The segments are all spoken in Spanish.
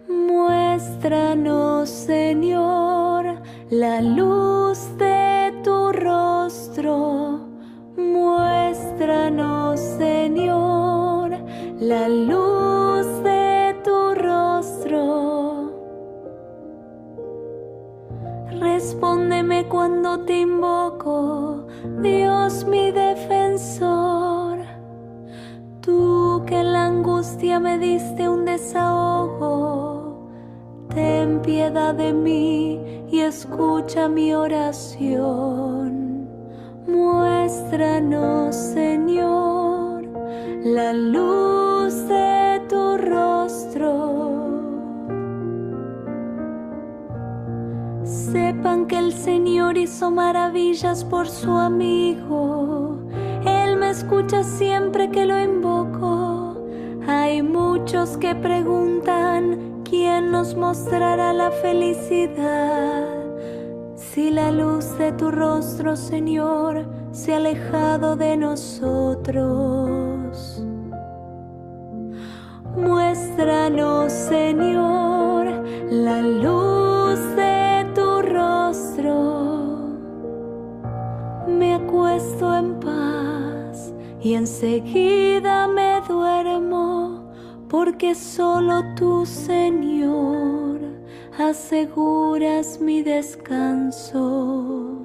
Muéstranos, Señor, la luz de tu rostro. Muéstranos, Señor, la luz de tu rostro. Respóndeme cuando te invoco, Dios mi defensor. Tú que en la angustia me diste un desahogo, ten piedad de mí y escucha mi oración. Muéstranos, Señor, la luz de tu rostro. Sepan que el Señor hizo maravillas por su amigo. Él me escucha siempre que lo invoco. Hay muchos que preguntan, ¿quién nos mostrará la felicidad? Si la luz de tu rostro, Señor, se ha alejado de nosotros. Muéstranos, Señor, la luz de tu rostro. Me acuesto en paz y enseguida me duermo, porque solo tú, Señor, aseguras mi descanso.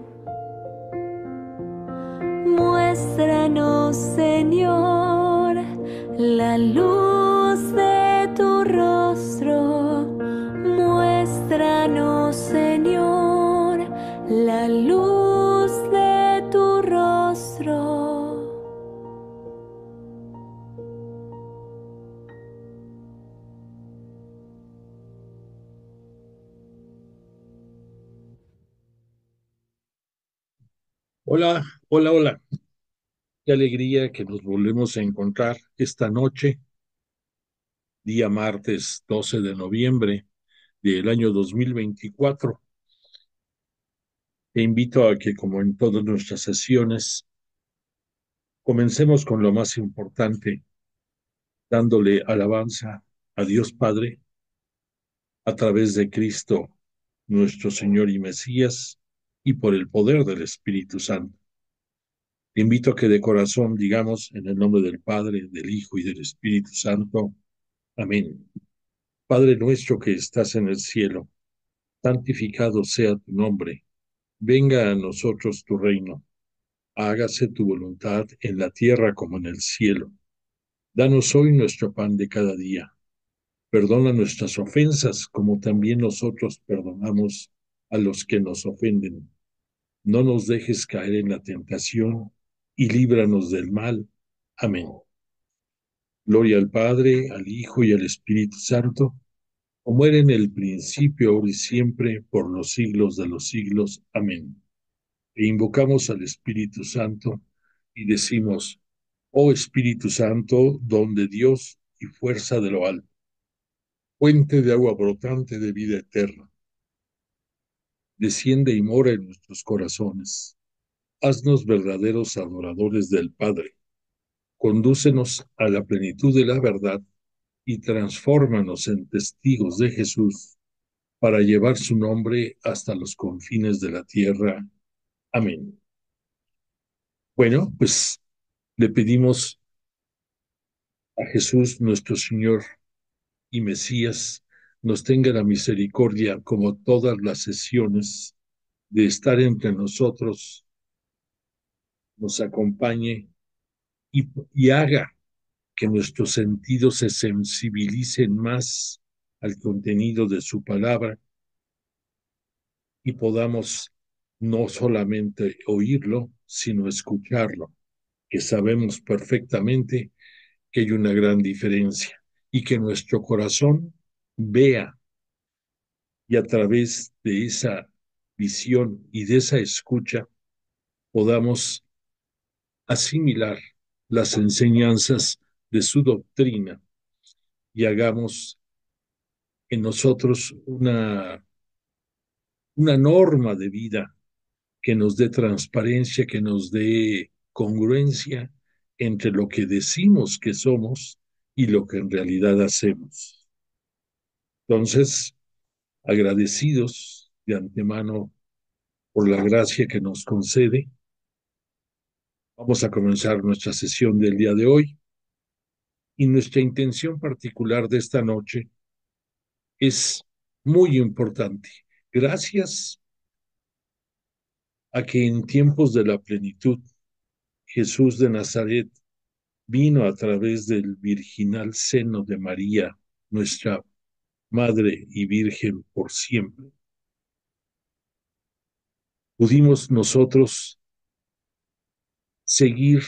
Muéstranos, Señor, la luz de tu rostro. Muéstranos, Señor, la luz de tu rostro. Hola, hola, hola. Qué alegría que nos volvemos a encontrar esta noche, día martes 12 de noviembre del año 2024. Te invito a que, como en todas nuestras sesiones, comencemos con lo más importante, dándole alabanza a Dios Padre a través de Cristo, nuestro Señor y Mesías, y por el poder del Espíritu Santo. Te invito a que de corazón digamos en el nombre del Padre, del Hijo y del Espíritu Santo. Amén. Padre nuestro que estás en el cielo, santificado sea tu nombre. Venga a nosotros tu reino. Hágase tu voluntad en la tierra como en el cielo. Danos hoy nuestro pan de cada día. Perdona nuestras ofensas como también nosotros perdonamos a los que nos ofenden. No nos dejes caer en la tentación y líbranos del mal. Amén. Gloria al Padre, al Hijo y al Espíritu Santo, como era en el principio, ahora y siempre, por los siglos de los siglos. Amén. E invocamos al Espíritu Santo y decimos, oh Espíritu Santo, don de Dios y fuerza de lo alto, fuente de agua brotante de vida eterna, desciende y mora en nuestros corazones. Haznos verdaderos adoradores del Padre. Condúcenos a la plenitud de la verdad y transfórmanos en testigos de Jesús para llevar su nombre hasta los confines de la tierra. Amén. Bueno, pues le pedimos a Jesús, nuestro Señor y Mesías, nos tenga la misericordia, como todas las sesiones, de estar entre nosotros, nos acompañe y haga que nuestros sentidos se sensibilicen más al contenido de su palabra y podamos no solamente oírlo, sino escucharlo, que sabemos perfectamente que hay una gran diferencia y que nuestro corazón vea y a través de esa visión y de esa escucha podamos asimilar las enseñanzas de su doctrina y hagamos en nosotros una norma de vida que nos dé transparencia, que nos dé congruencia entre lo que decimos que somos y lo que en realidad hacemos. Entonces, agradecidos de antemano por la gracia que nos concede, vamos a comenzar nuestra sesión del día de hoy y nuestra intención particular de esta noche es muy importante. Gracias a que en tiempos de la plenitud Jesús de Nazaret vino a través del virginal seno de María, nuestra Madre y Virgen por siempre, pudimos nosotros seguir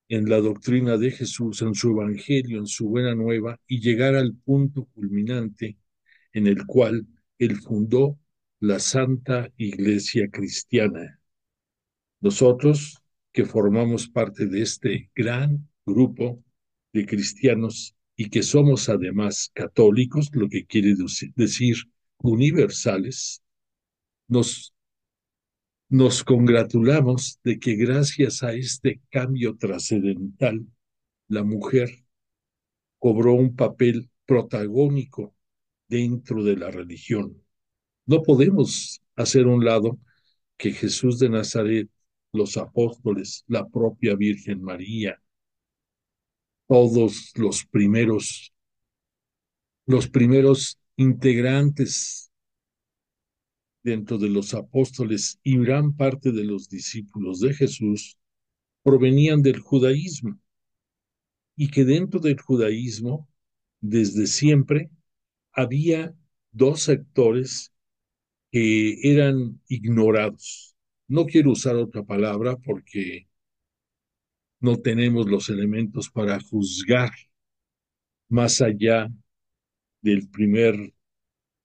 en la doctrina de Jesús, en su Evangelio, en su buena nueva, y llegar al punto culminante en el cual él fundó la Santa Iglesia Cristiana. Nosotros, que formamos parte de este gran grupo de cristianos y que somos además católicos, lo que quiere decir universales, nos, nos congratulamos de que gracias a este cambio trascendental, la mujer cobró un papel protagónico dentro de la religión. No podemos hacer un lado que Jesús de Nazaret, los apóstoles, la propia Virgen María, todos los primeros integrantes dentro de los apóstoles y gran parte de los discípulos de Jesús provenían del judaísmo y que dentro del judaísmo, desde siempre, había dos sectores que eran ignorados. No quiero usar otra palabra porque no tenemos los elementos para juzgar más allá del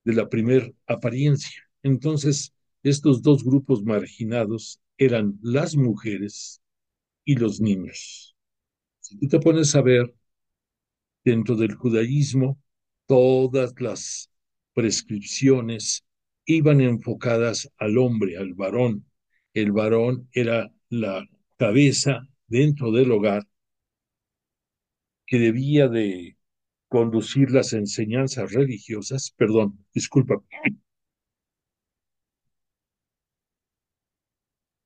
de la primer apariencia. Entonces, estos dos grupos marginados eran las mujeres y los niños. Si tú te pones a ver dentro del judaísmo, todas las prescripciones iban enfocadas al hombre, al varón. El varón era la cabeza dentro del hogar que debía de conducir las enseñanzas religiosas, perdón, disculpa,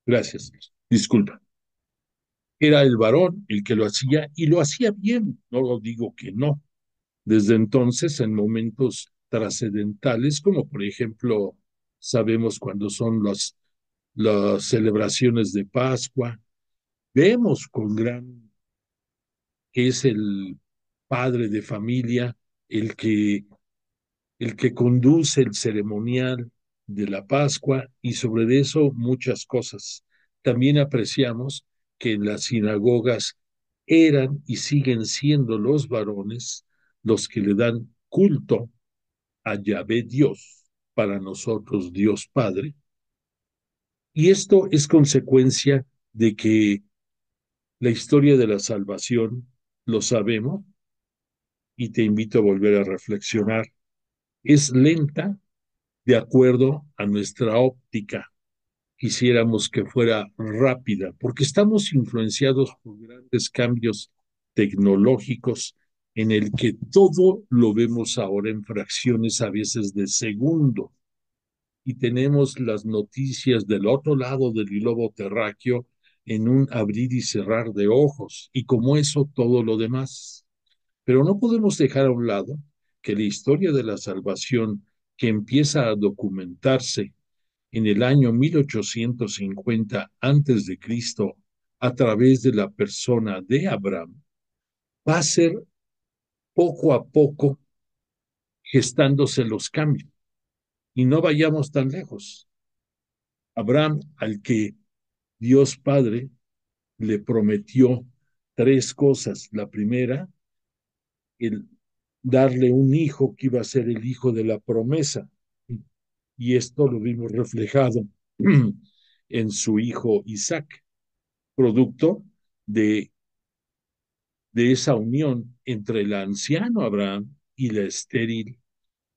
gracias, disculpa. Era el varón el que lo hacía y lo hacía bien, no lo digo que no. Desde entonces, en momentos trascendentales, como por ejemplo, sabemos cuando son las celebraciones de Pascua, vemos con gran, que es el padre de familia, el que el que conduce el ceremonial de la Pascua y sobre eso muchas cosas. También apreciamos que en las sinagogas eran y siguen siendo los varones los que le dan culto a Yahvé Dios, para nosotros Dios Padre. Y esto es consecuencia de que la historia de la salvación, lo sabemos, y te invito a volver a reflexionar, es lenta de acuerdo a nuestra óptica. Quisiéramos que fuera rápida, porque estamos influenciados por grandes cambios tecnológicos en el que todo lo vemos ahora en fracciones a veces de segundo y tenemos las noticias del otro lado del globo terráqueo en un abrir y cerrar de ojos y como eso todo lo demás. Pero no podemos dejar a un lado que la historia de la salvación que empieza a documentarse en el año 1850 antes de Cristo a través de la persona de Abraham va a ser poco a poco gestándose los cambios y no vayamos tan lejos. Abraham, al que Dios Padre le prometió tres cosas. La primera, el darle un hijo que iba a ser el hijo de la promesa. Y esto lo vimos reflejado en su hijo Isaac, producto de, de esa unión entre el anciano Abraham y la estéril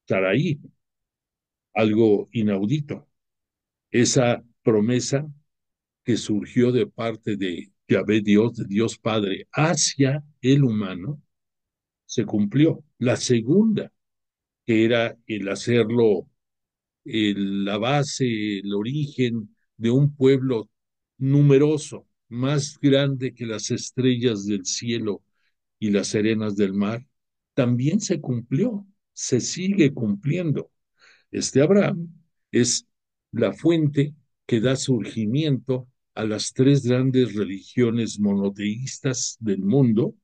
Sarai, algo inaudito. Esa promesa que surgió de parte de Yahvé Dios, de Dios Padre, hacia el humano, se cumplió. La segunda, que era el hacerlo la base, el origen de un pueblo numeroso, más grande que las estrellas del cielo y las arenas del mar, también se cumplió, se sigue cumpliendo. Este Abraham es la fuente que da surgimiento a las tres grandes religiones monoteístas del mundo.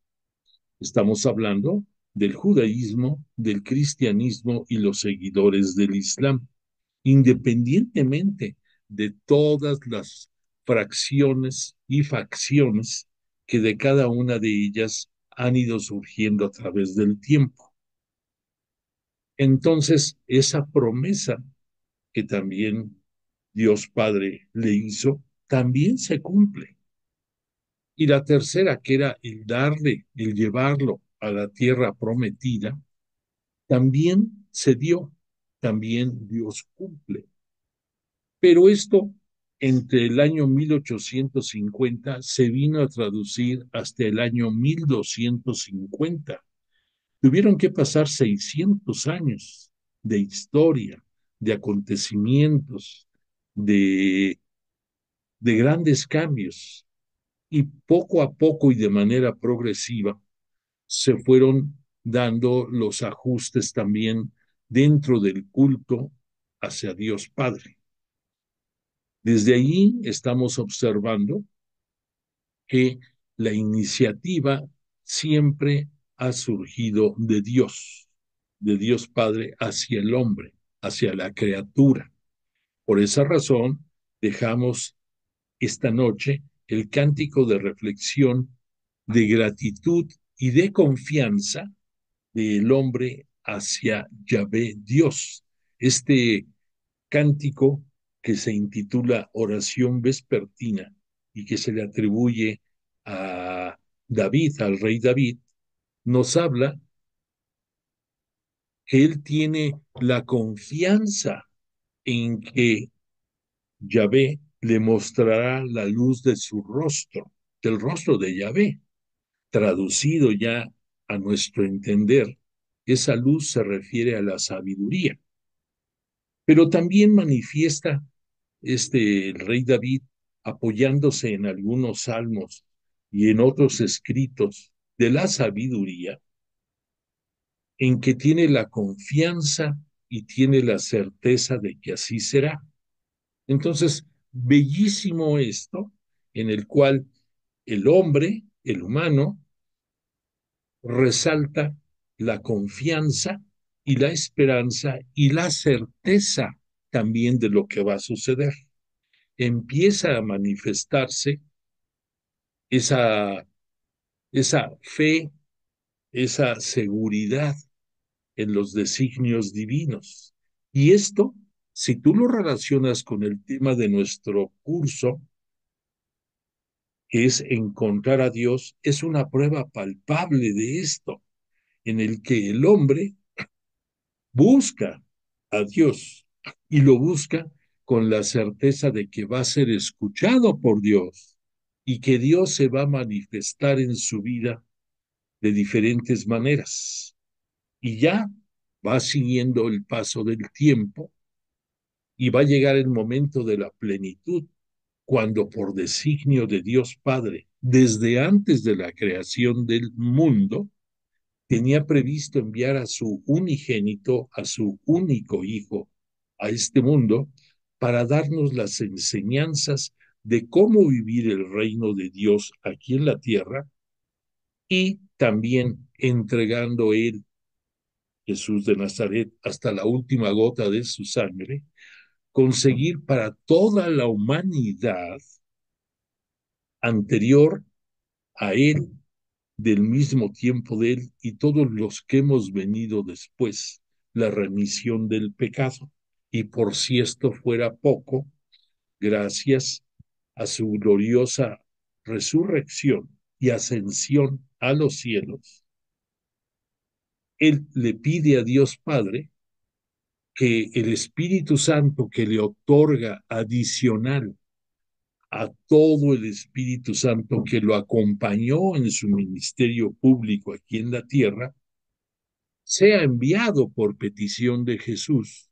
Estamos hablando del judaísmo, del cristianismo y los seguidores del Islam, independientemente de todas las fracciones y facciones que de cada una de ellas han ido surgiendo a través del tiempo. Entonces, esa promesa que también Dios Padre le hizo, también se cumple. Y la tercera, que era el darle, el llevarlo a la tierra prometida, también se dio, también Dios cumple. Pero esto, entre el año 1850, se vino a traducir hasta el año 1250. Tuvieron que pasar 600 años de historia, de acontecimientos, de, de grandes cambios. Y poco a poco y de manera progresiva se fueron dando los ajustes también dentro del culto hacia Dios Padre. Desde allí estamos observando que la iniciativa siempre ha surgido de Dios Padre hacia el hombre, hacia la criatura. Por esa razón, dejamos esta noche el cántico de reflexión, de gratitud y de confianza del hombre hacia Yahvé Dios. Este cántico que se intitula Oración Vespertina y que se le atribuye a David, al rey David, nos habla que él tiene la confianza en que Yahvé le mostrará la luz de su rostro, del rostro de Yahvé. Traducido ya a nuestro entender, esa luz se refiere a la sabiduría, pero también manifiesta el rey David apoyándose en algunos salmos y en otros escritos de la sabiduría, en que tiene la confianza y tiene la certeza de que así será. Entonces, bellísimo esto, en el cual el hombre, el humano, resalta la confianza y la esperanza y la certeza también de lo que va a suceder. Empieza a manifestarse esa, esa fe, esa seguridad en los designios divinos. Y esto, si tú lo relacionas con el tema de nuestro curso, que es encontrar a Dios, es una prueba palpable de esto, en el que el hombre busca a Dios y lo busca con la certeza de que va a ser escuchado por Dios y que Dios se va a manifestar en su vida de diferentes maneras. Y ya va siguiendo el paso del tiempo y va a llegar el momento de la plenitud, cuando por designio de Dios Padre, desde antes de la creación del mundo, tenía previsto enviar a su unigénito, a su único hijo, a este mundo, para darnos las enseñanzas de cómo vivir el reino de Dios aquí en la tierra y también entregando él, Jesús de Nazaret, hasta la última gota de su sangre, conseguir para toda la humanidad anterior a él, del mismo tiempo de él y todos los que hemos venido después, la remisión del pecado. Y por si esto fuera poco, gracias a su gloriosa resurrección y ascensión a los cielos, él le pide a Dios Padre que el Espíritu Santo que le otorga adicional a todo el Espíritu Santo que lo acompañó en su ministerio público aquí en la tierra, sea enviado por petición de Jesús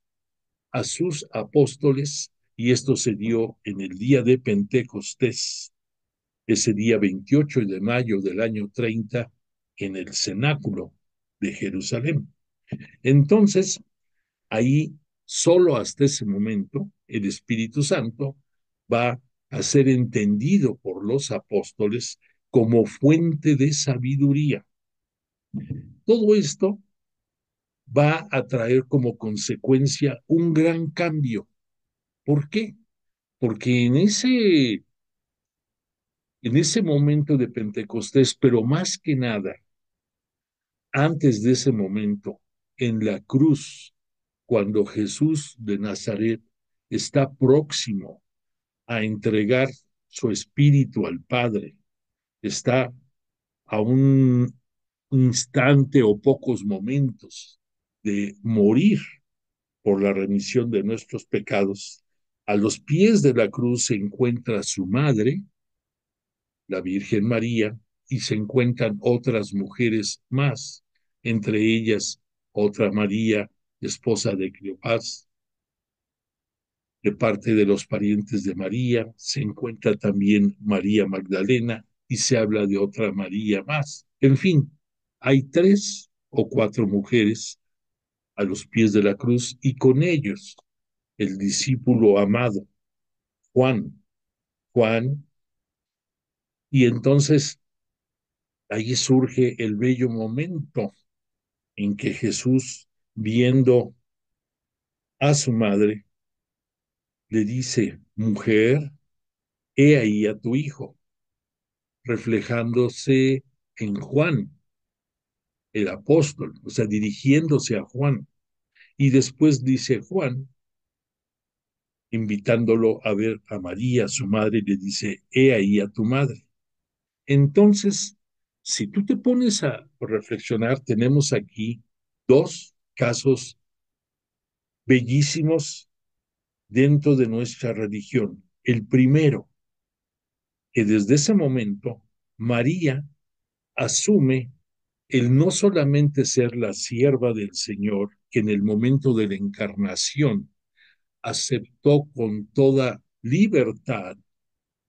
a sus apóstoles, y esto se dio en el día de Pentecostés, ese día 28 de mayo del año 30, en el cenáculo de Jerusalén. Entonces, ahí, solo hasta ese momento, el Espíritu Santo va a ser entendido por los apóstoles como fuente de sabiduría. Todo esto va a traer como consecuencia un gran cambio. ¿Por qué? Porque en ese momento de Pentecostés, pero más que nada, antes de ese momento, en la cruz, cuando Jesús de Nazaret está próximo a entregar su espíritu al Padre, está a un instante o pocos momentos de morir por la remisión de nuestros pecados, a los pies de la cruz se encuentra su madre, la Virgen María, y se encuentran otras mujeres más, entre ellas otra María, esposa de Cleofás, de parte de los parientes de María, se encuentra también María Magdalena y se habla de otra María más. En fin, hay 3 o 4 mujeres a los pies de la cruz y con ellos el discípulo amado, Juan. Juan, y entonces ahí surge el bello momento en que Jesús, viendo a su madre, le dice, mujer, he ahí a tu hijo, reflejándose en Juan, el apóstol, o sea, dirigiéndose a Juan. Y después dice Juan, invitándolo a ver a María, su madre, le dice, he ahí a tu madre. Entonces, si tú te pones a reflexionar, tenemos aquí 2 casos bellísimos dentro de nuestra religión. El primero, que desde ese momento María asume el no solamente ser la sierva del Señor, que en el momento de la encarnación aceptó con toda libertad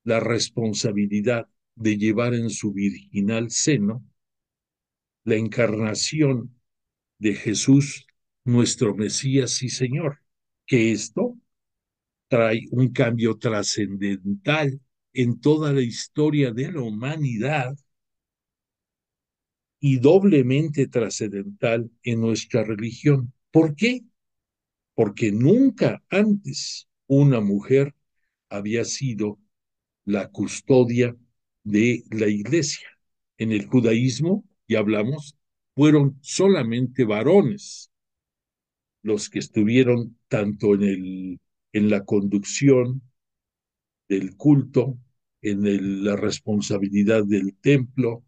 la responsabilidad de llevar en su virginal seno la encarnación de Jesús, nuestro Mesías y Señor, que esto trae un cambio trascendental en toda la historia de la humanidad y doblemente trascendental en nuestra religión. ¿Por qué? Porque nunca antes una mujer había sido la custodia de la iglesia. En el judaísmo, ya hablamos, fueron solamente varones los que estuvieron tanto en la conducción del culto, la responsabilidad del templo,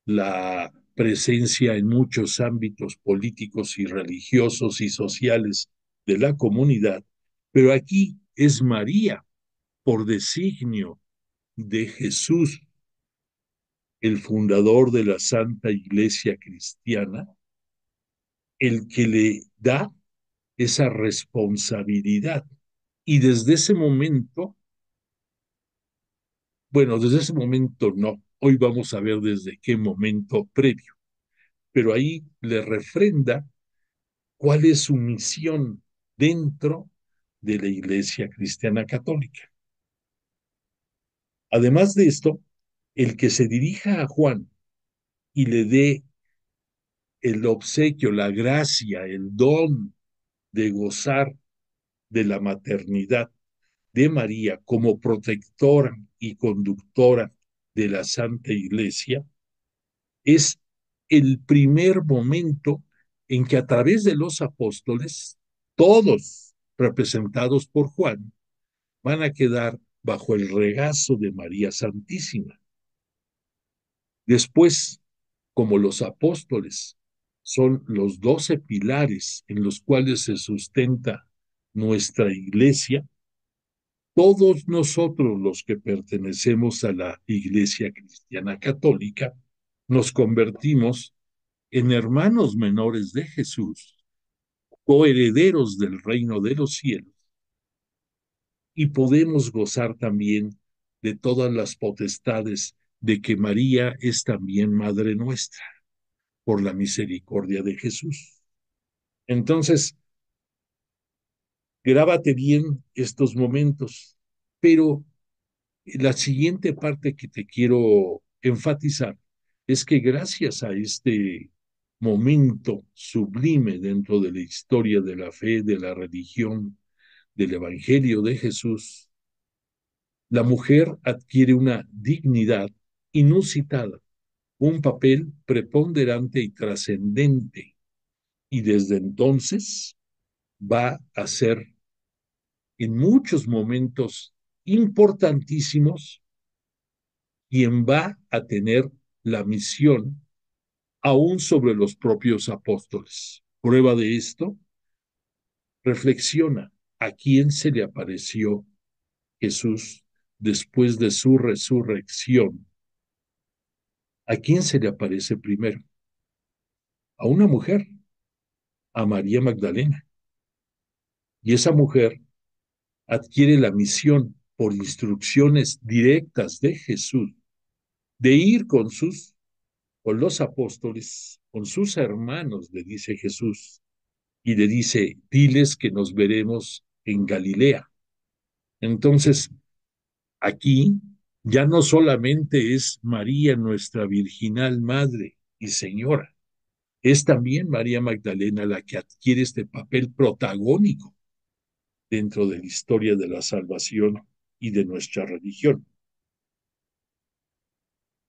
la presencia en muchos ámbitos políticos y religiosos y sociales de la comunidad, pero aquí es María, por designio de Jesús, el fundador de la Santa Iglesia Cristiana, el que le da esa responsabilidad. Y desde ese momento, bueno, desde ese momento no, hoy vamos a ver desde qué momento previo, pero ahí le refrenda cuál es su misión dentro de la Iglesia Cristiana Católica. Además de esto, el que se dirija a Juan y le dé el obsequio, la gracia, el don de gozar de la maternidad de María como protectora y conductora de la Santa Iglesia, es el primer momento en que a través de los apóstoles, todos representados por Juan, van a quedar bajo el regazo de María Santísima. Después, como los apóstoles son los 12 pilares en los cuales se sustenta nuestra iglesia. Todos nosotros los que pertenecemos a la Iglesia Cristiana Católica nos convertimos en hermanos menores de Jesús, coherederos del reino de los cielos, y podemos gozar también de todas las potestades de que María es también Madre nuestra, por la misericordia de Jesús. Entonces, grábate bien estos momentos, pero la siguiente parte que te quiero enfatizar es que gracias a este momento sublime dentro de la historia de la fe, de la religión, del Evangelio de Jesús, la mujer adquiere una dignidad inusitada, un papel preponderante y trascendente, y desde entonces va a ser en muchos momentos importantísimos quien va a tener la misión aún sobre los propios apóstoles. Prueba de esto, reflexiona a quién se le apareció Jesús después de su resurrección. ¿A quién se le aparece primero? A una mujer, a María Magdalena. Y esa mujer adquiere la misión por instrucciones directas de Jesús de ir con los apóstoles, con sus hermanos, le dice Jesús, y le dice, diles que nos veremos en Galilea. Entonces, aquí ya no solamente es María nuestra virginal madre y señora, es también María Magdalena la que adquiere este papel protagónico dentro de la historia de la salvación y de nuestra religión.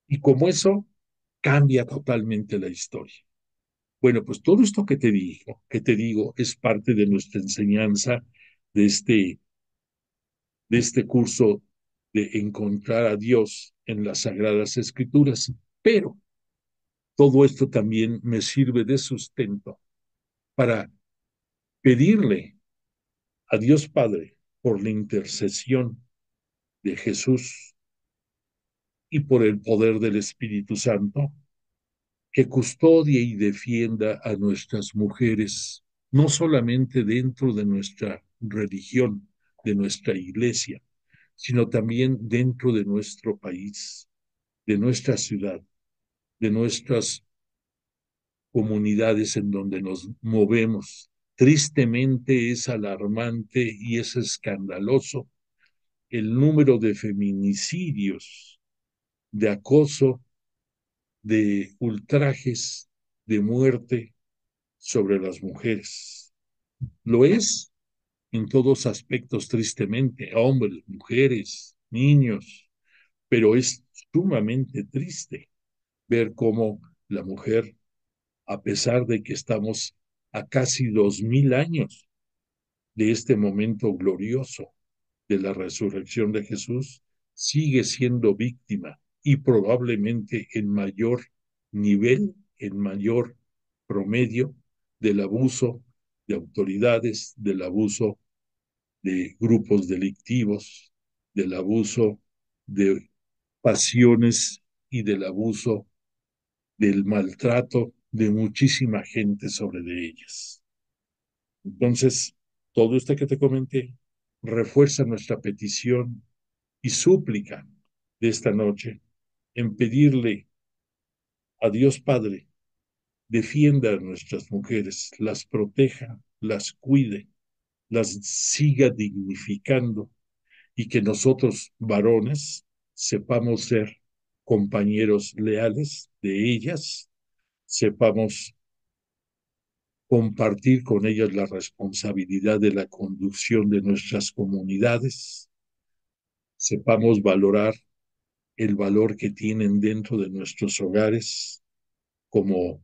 Y como eso cambia totalmente la historia. Bueno, pues todo esto que te digo, es parte de nuestra enseñanza de este curso de encontrar a Dios en las Sagradas Escrituras. Pero todo esto también me sirve de sustento para pedirle a Dios Padre por la intercesión de Jesús y por el poder del Espíritu Santo, que custodie y defienda a nuestras mujeres, no solamente dentro de nuestra religión, de nuestra iglesia, sino también dentro de nuestro país, de nuestra ciudad, de nuestras comunidades en donde nos movemos. Tristemente es alarmante y es escandaloso el número de feminicidios, de acoso, de ultrajes, de muerte sobre las mujeres. Lo es en todos aspectos, tristemente, hombres, mujeres, niños, pero es sumamente triste ver cómo la mujer, a pesar de que estamos a casi 2000 años de este momento glorioso de la resurrección de Jesús, sigue siendo víctima y probablemente en mayor nivel, en mayor promedio del abuso de autoridades, del abuso de grupos delictivos, del abuso de pasiones y del abuso del maltrato de muchísima gente sobre de ellas. Entonces, todo esto que te comenté refuerza nuestra petición y súplica de esta noche en pedirle a Dios Padre defienda a nuestras mujeres, las proteja, las cuide, las siga dignificando y que nosotros, varones, sepamos ser compañeros leales de ellas, sepamos compartir con ellas la responsabilidad de la conducción de nuestras comunidades, sepamos valorar el valor que tienen dentro de nuestros hogares como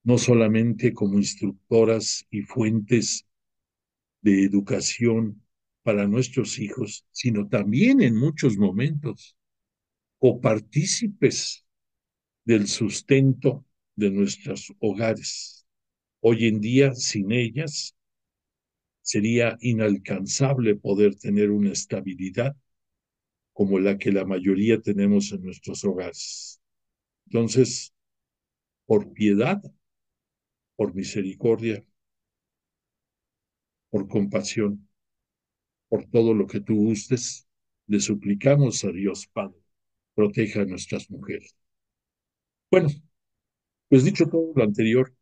no solamente como instructoras y fuentes de educación para nuestros hijos, sino también en muchos momentos copartícipes del sustento de nuestros hogares. Hoy en día, sin ellas, sería inalcanzable poder tener una estabilidad como la que la mayoría tenemos en nuestros hogares. Entonces, por piedad, por misericordia, por compasión, por todo lo que tú gustes, le suplicamos a Dios Padre, proteja a nuestras mujeres. Bueno, pues dicho todo lo anterior,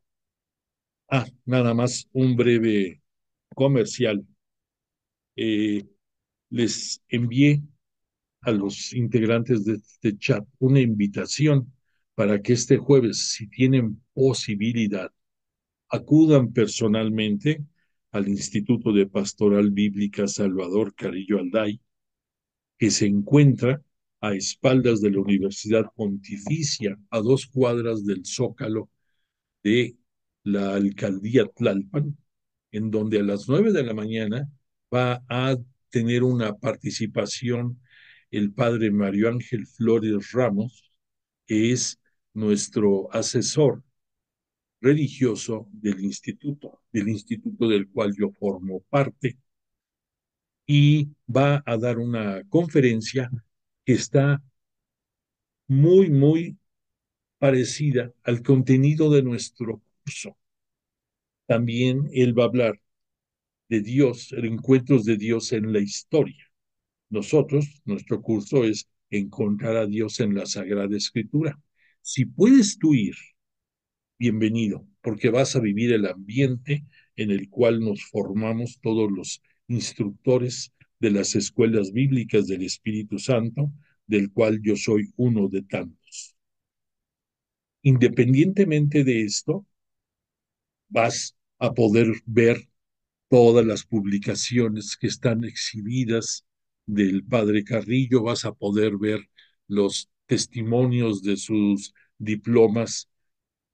nada más un breve comercial. Eh, Les envié a los integrantes de este chat una invitación para que este jueves, si tienen posibilidad, acudan personalmente al Instituto de Pastoral Bíblica Salvador Carrillo Alday, que se encuentra a espaldas de la Universidad Pontificia, a 2 cuadras del Zócalo de la Alcaldía Tlalpan, en donde a las 9 de la mañana va a tener una participación el padre Mario Ángel Flores Ramos, que es nuestro asesor religioso del instituto del cual yo formo parte, y va a dar una conferencia que está muy, muy parecida al contenido de nuestro curso. También él va a hablar de Dios, encuentros de Dios en la historia. Nuestro curso es encontrar a Dios en la Sagrada Escritura. Si puedes tú ir, bienvenido, porque vas a vivir el ambiente en el cual nos formamos todos los instructores de las escuelas bíblicas del Espíritu Santo, del cual yo soy uno de tantos. Independientemente de esto, vas a poder ver todas las publicaciones que están exhibidas del padre Carrillo, vas a poder ver los testimonios de sus diplomas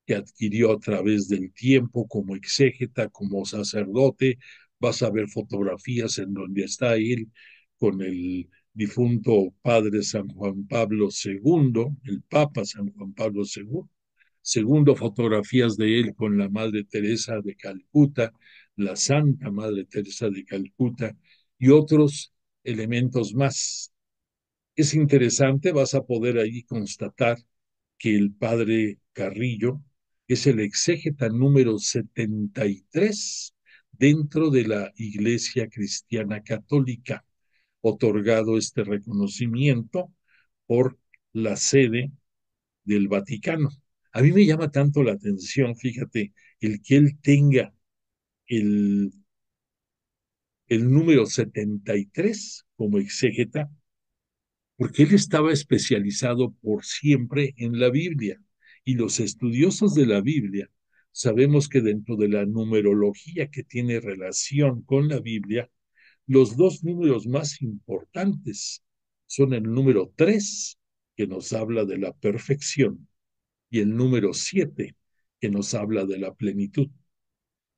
que adquirió a través del tiempo como exégeta, como sacerdote, vas a ver fotografías en donde está él con el difunto padre San Juan Pablo II, el Papa San Juan Pablo II. Segundo, fotografías de él con la Madre Teresa de Calcuta, la Santa Madre Teresa de Calcuta y otros elementos más. Es interesante, vas a poder ahí constatar que el padre Carrillo es el exégeta número 73 dentro de la Iglesia Cristiana Católica, otorgado este reconocimiento por la sede del Vaticano. A mí me llama tanto la atención, fíjate, el que él tenga el, el número 73 como exégeta, porque él estaba especializado por siempre en la Biblia. Y los estudiosos de la Biblia sabemos que dentro de la numerología que tiene relación con la Biblia, los dos números más importantes son el número 3, que nos habla de la perfección, y el número 7, que nos habla de la plenitud.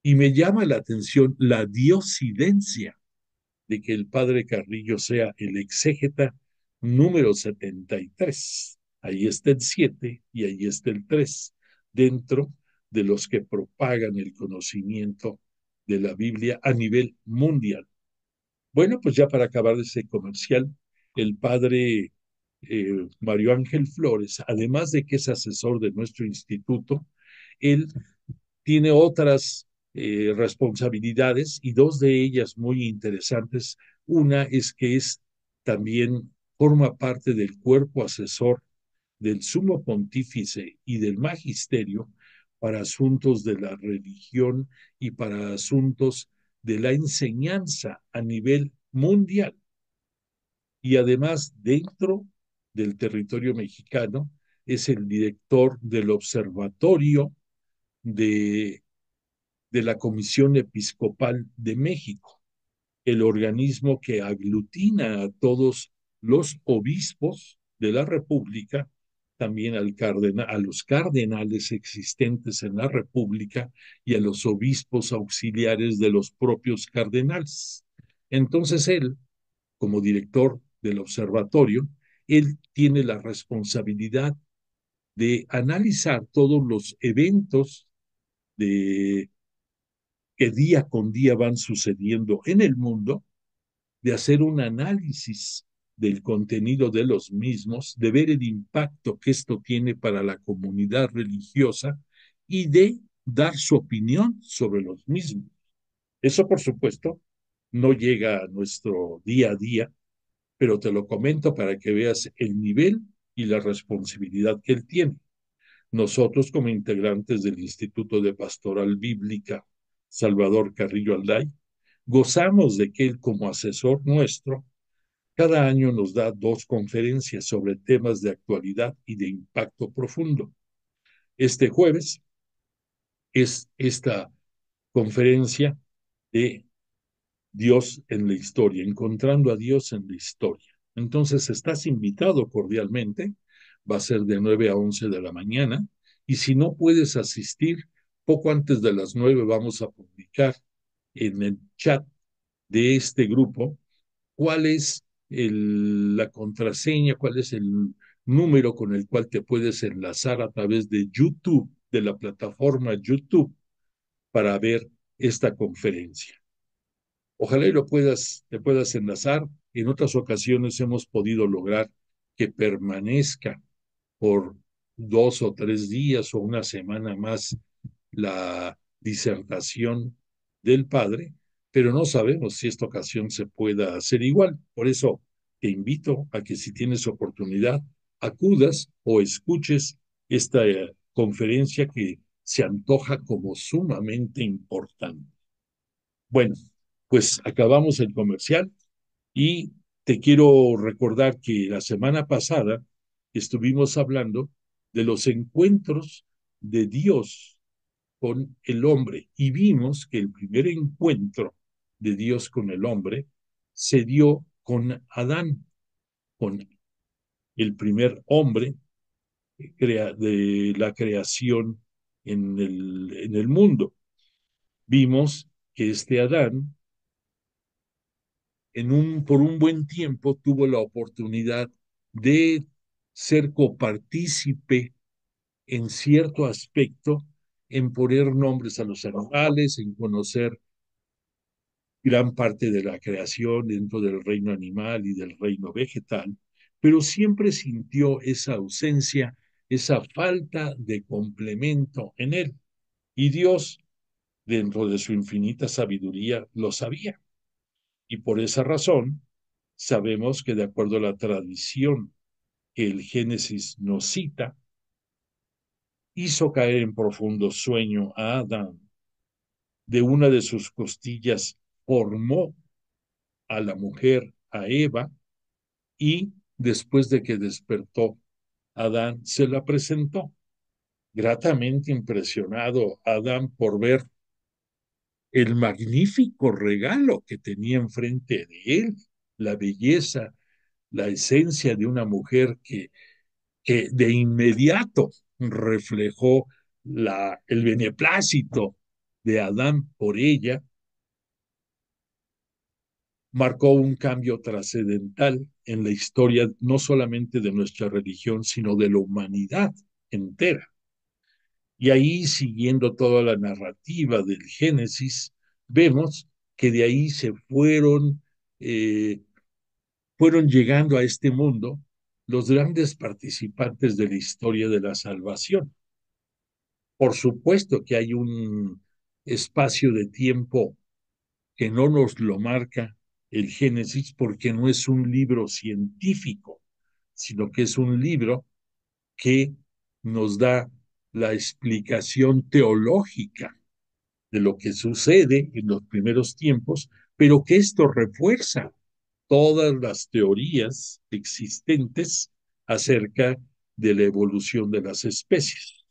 Y me llama la atención la diosidencia de que el padre Carrillo sea el exégeta número 73. Ahí está el 7 y ahí está el 3, dentro de los que propagan el conocimiento de la Biblia a nivel mundial. Bueno, pues ya para acabar ese comercial, el padre Mario Ángel Flores, además de que es asesor de nuestro instituto, él tiene otras responsabilidades y dos de ellas muy interesantes. Una es que también forma parte del cuerpo asesor del sumo pontífice y del magisterio para asuntos de la religión y para asuntos de la enseñanza a nivel mundial. Y además, dentro del territorio mexicano, es el director del Observatorio de la Comisión Episcopal de México, el organismo que aglutina a todos los obispos de la República, también a los cardenales existentes en la República y a los obispos auxiliares de los propios cardenales. Entonces él, como director del observatorio, él tiene la responsabilidad de analizar todos los eventos de, que día con día van sucediendo en el mundo, de hacer un análisis del contenido de los mismos, de ver el impacto que esto tiene para la comunidad religiosa y de dar su opinión sobre los mismos. Eso, por supuesto, no llega a nuestro día a día, pero te lo comento para que veas el nivel y la responsabilidad que él tiene. Nosotros, como integrantes del Instituto de Pastoral Bíblica Salvador Carrillo Alday, gozamos de que él, como asesor nuestro, cada año nos da 2 conferencias sobre temas de actualidad y de impacto profundo. Este jueves es esta conferencia de Dios en la historia, encontrando a Dios en la historia. Entonces estás invitado cordialmente, va a ser de 9 a 11 de la mañana, y si no puedes asistir, poco antes de las 9 vamos a publicar en el chat de este grupo cuál es la contraseña, cuál es el número con el cual te puedes enlazar a través de YouTube, de la plataforma YouTube, para ver esta conferencia. Ojalá y te puedas enlazar. En otras ocasiones hemos podido lograr que permanezca por 2 o 3 días o una semana más la disertación del padre, pero no sabemos si esta ocasión se pueda hacer igual. Por eso te invito a que si tienes oportunidad, acudas o escuches esta conferencia que se antoja como sumamente importante. Bueno, pues acabamos el comercial y te quiero recordar que la semana pasada estuvimos hablando de los encuentros de Dios con el hombre y vimos que el primer encuentro de Dios con el hombre se dio con Adán, con el primer hombre de la creación en el mundo. Vimos que este Adán por un buen tiempo tuvo la oportunidad de ser copartícipe en cierto aspecto, en poner nombres a los animales, en conocer gran parte de la creación dentro del reino animal y del reino vegetal, pero siempre sintió esa ausencia, esa falta de complemento en él. Y Dios, dentro de su infinita sabiduría, lo sabía. Y por esa razón, sabemos que de acuerdo a la tradición que el Génesis nos cita, hizo caer en profundo sueño a Adán, de una de sus costillas formó a la mujer, a Eva, y después de que despertó, Adán se la presentó. Gratamente impresionado Adán por ver el magnífico regalo que tenía enfrente de él, la belleza, la esencia de una mujer que de inmediato reflejó el beneplácito de Adán por ella, marcó un cambio trascendental en la historia no solamente de nuestra religión, sino de la humanidad entera. Y ahí, siguiendo toda la narrativa del Génesis, vemos que de ahí fueron llegando a este mundo los grandes participantes de la historia de la salvación. Por supuesto que hay un espacio de tiempo que no nos lo marca el Génesis porque no es un libro científico, sino que es un libro que nos da la explicación teológica de lo que sucede en los primeros tiempos, pero que esto refuerza todas las teorías existentes acerca de la evolución de las especies.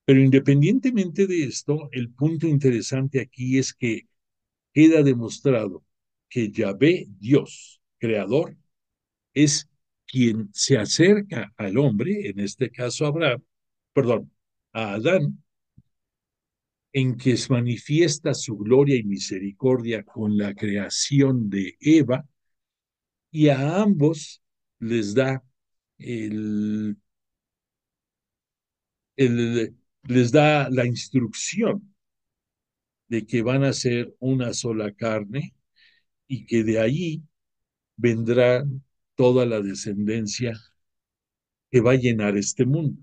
Pero independientemente de esto, el punto interesante aquí es que queda demostrado que Yahvé, Dios, creador, es quien se acerca al hombre, en este caso a Abraham, perdón, a Adán, en que se manifiesta su gloria y misericordia con la creación de Eva, y a ambos les da el, les da la instrucción de que van a ser una sola carne y que de ahí vendrá toda la descendencia que va a llenar este mundo.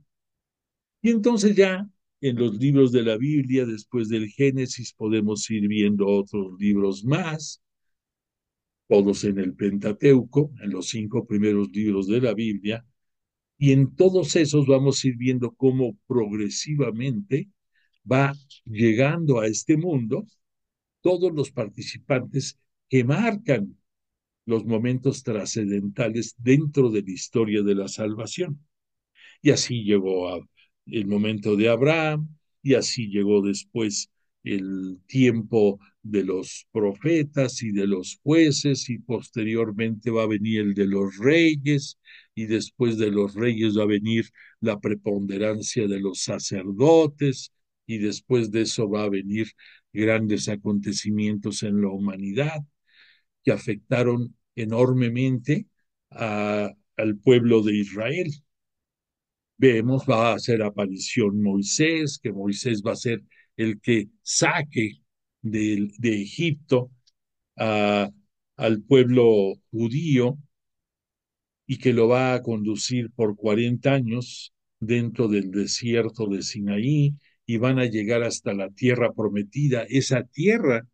Y entonces ya en los libros de la Biblia, después del Génesis, podemos ir viendo otros libros más, todos en el Pentateuco, en los 5 primeros libros de la Biblia, y en todos esos vamos a ir viendo cómo progresivamente va llegando a este mundo todos los participantes que marcan los momentos trascendentales dentro de la historia de la salvación. Y así llegó el momento de Abraham, y así llegó después el tiempo de los profetas y de los jueces, y posteriormente va a venir el de los reyes, y después de los reyes va a venir la preponderancia de los sacerdotes, y después de eso va a venir grandes acontecimientos en la humanidad que afectaron enormemente al pueblo de Israel. Vemos, va a hacer aparición Moisés, que Moisés va a ser el que saque de Egipto a, al pueblo judío y que lo va a conducir por 40 años dentro del desierto de Sinaí y van a llegar hasta la tierra prometida, esa tierra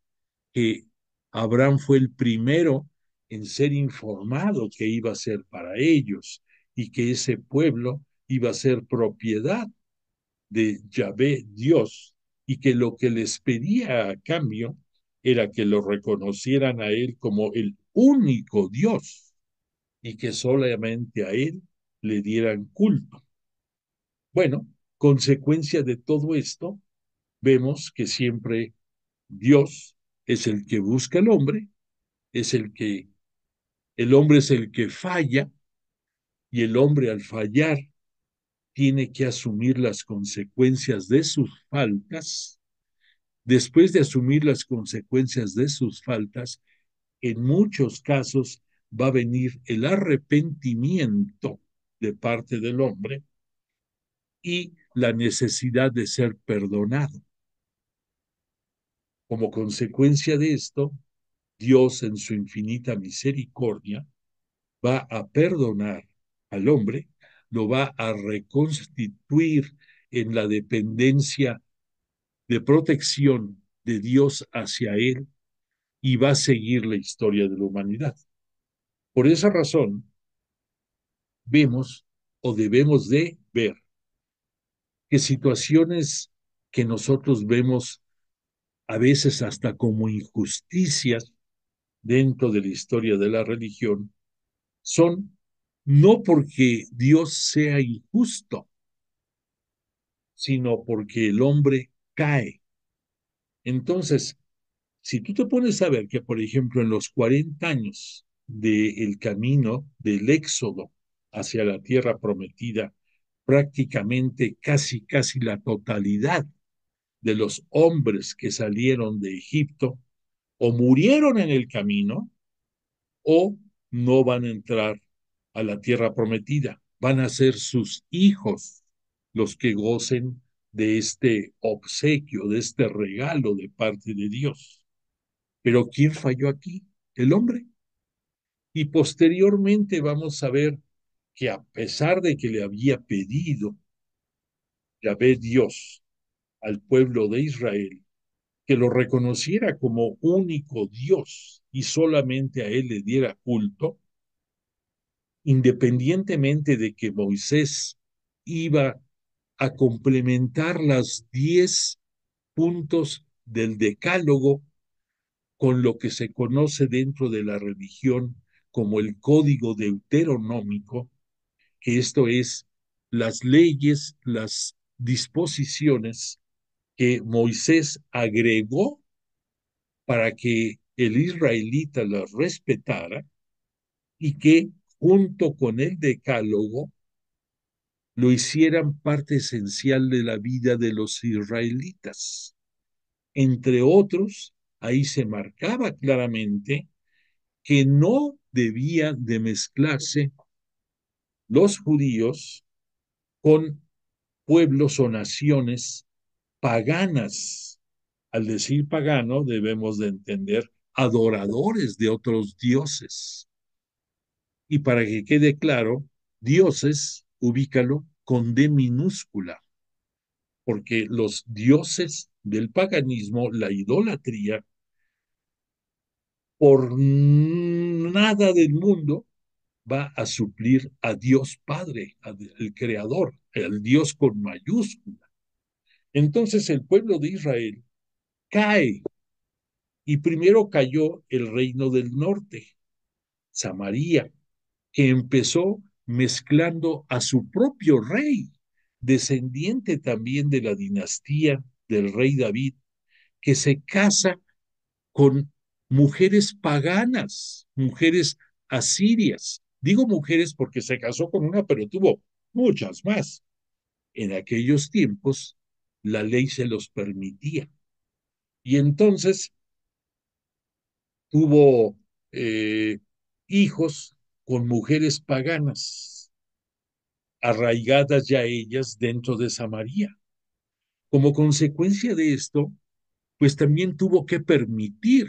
que Abraham fue el primero en ser informado que iba a ser para ellos y que ese pueblo iba a ser propiedad de Yahvé Dios y que lo que les pedía a cambio era que lo reconocieran a él como el único Dios y que solamente a él le dieran culto. Bueno, consecuencia de todo esto, vemos que siempre Dios es el que busca al hombre, es el hombre es el que falla y el hombre al fallar tiene que asumir las consecuencias de sus faltas. Después de asumir las consecuencias de sus faltas, en muchos casos va a venir el arrepentimiento de parte del hombre y la necesidad de ser perdonado. Como consecuencia de esto, Dios en su infinita misericordia va a perdonar al hombre, lo va a reconstituir en la dependencia de protección de Dios hacia él y va a seguir la historia de la humanidad. Por esa razón, vemos o debemos de ver que situaciones que nosotros vemos a veces hasta como injusticias dentro de la historia de la religión son no porque Dios sea injusto, sino porque el hombre cae. Entonces, si tú te pones a ver que, por ejemplo, en los 40 años del camino del éxodo hacia la tierra prometida, prácticamente casi la totalidad de los hombres que salieron de Egipto o murieron en el camino o no van a entrar a la tierra prometida. Van a ser sus hijos los que gocen de este obsequio, de este regalo de parte de Dios. Pero ¿quién falló aquí? El hombre. Y posteriormente vamos a ver que a pesar de que le había pedido Yahvé Dios al pueblo de Israel que lo reconociera como único Dios y solamente a él le diera culto, independientemente de que Moisés iba a complementar las 10 puntos del decálogo con lo que se conoce dentro de la religión como el código deuteronómico, que esto es las leyes, las disposiciones que Moisés agregó para que el israelita las respetara y que junto con el decálogo lo hicieran parte esencial de la vida de los israelitas. Entre otros, ahí se marcaba claramente que no debían de mezclarse los judíos con pueblos o naciones paganas. Al decir pagano debemos de entender adoradores de otros dioses. Y para que quede claro, dioses, ubícalo con D minúscula, porque los dioses del paganismo, la idolatría, por nada del mundo va a suplir a Dios Padre, al Creador, al Dios con mayúscula. Entonces el pueblo de Israel cae y primero cayó el reino del norte, Samaria, que empezó mezclando a su propio rey, descendiente también de la dinastía del rey David, que se casa con mujeres paganas, mujeres asirias. Digo mujeres porque se casó con una, pero tuvo muchas más. En aquellos tiempos la ley se los permitía. Y entonces tuvo hijos con mujeres paganas, arraigadas ya ellas dentro de Samaria. Como consecuencia de esto, pues también tuvo que permitir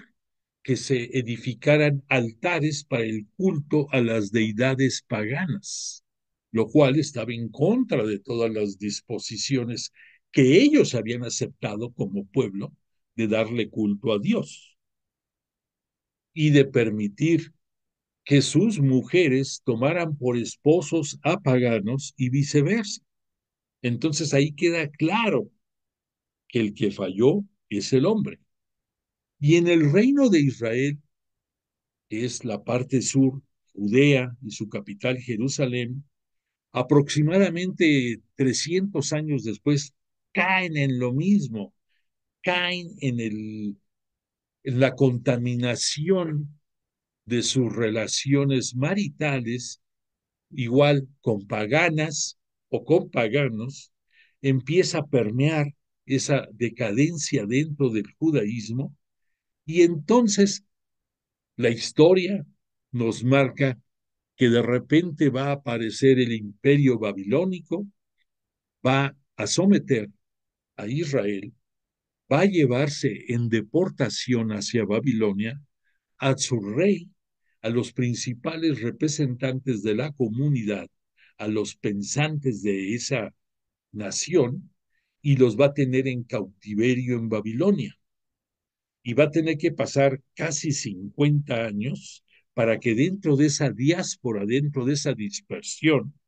que se edificaran altares para el culto a las deidades paganas, lo cual estaba en contra de todas las disposiciones que ellos habían aceptado como pueblo de darle culto a Dios y de permitir que sus mujeres tomaran por esposos a paganos y viceversa. Entonces ahí queda claro que el que falló es el hombre. Y en el reino de Israel, que es la parte sur, Judea y su capital Jerusalén, aproximadamente 300 años después, caen en lo mismo, caen en la contaminación de sus relaciones maritales, igual con paganas o con paganos, empieza a permear esa decadencia dentro del judaísmo y entonces la historia nos marca que de repente va a aparecer el imperio babilónico, va a someter a Israel, va a llevarse en deportación hacia Babilonia a su rey, a los principales representantes de la comunidad, a los pensantes de esa nación, y los va a tener en cautiverio en Babilonia. Y va a tener que pasar casi 50 años para que dentro de esa diáspora, dentro de esa dispersión,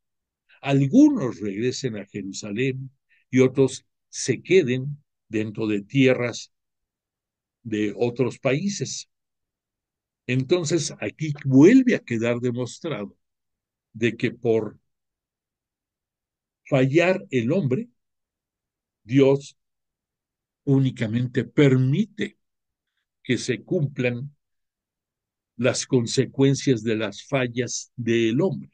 algunos regresen a Jerusalén y otros se queden dentro de tierras de otros países. Entonces, aquí vuelve a quedar demostrado de que por fallar el hombre, Dios únicamente permite que se cumplan las consecuencias de las fallas del hombre.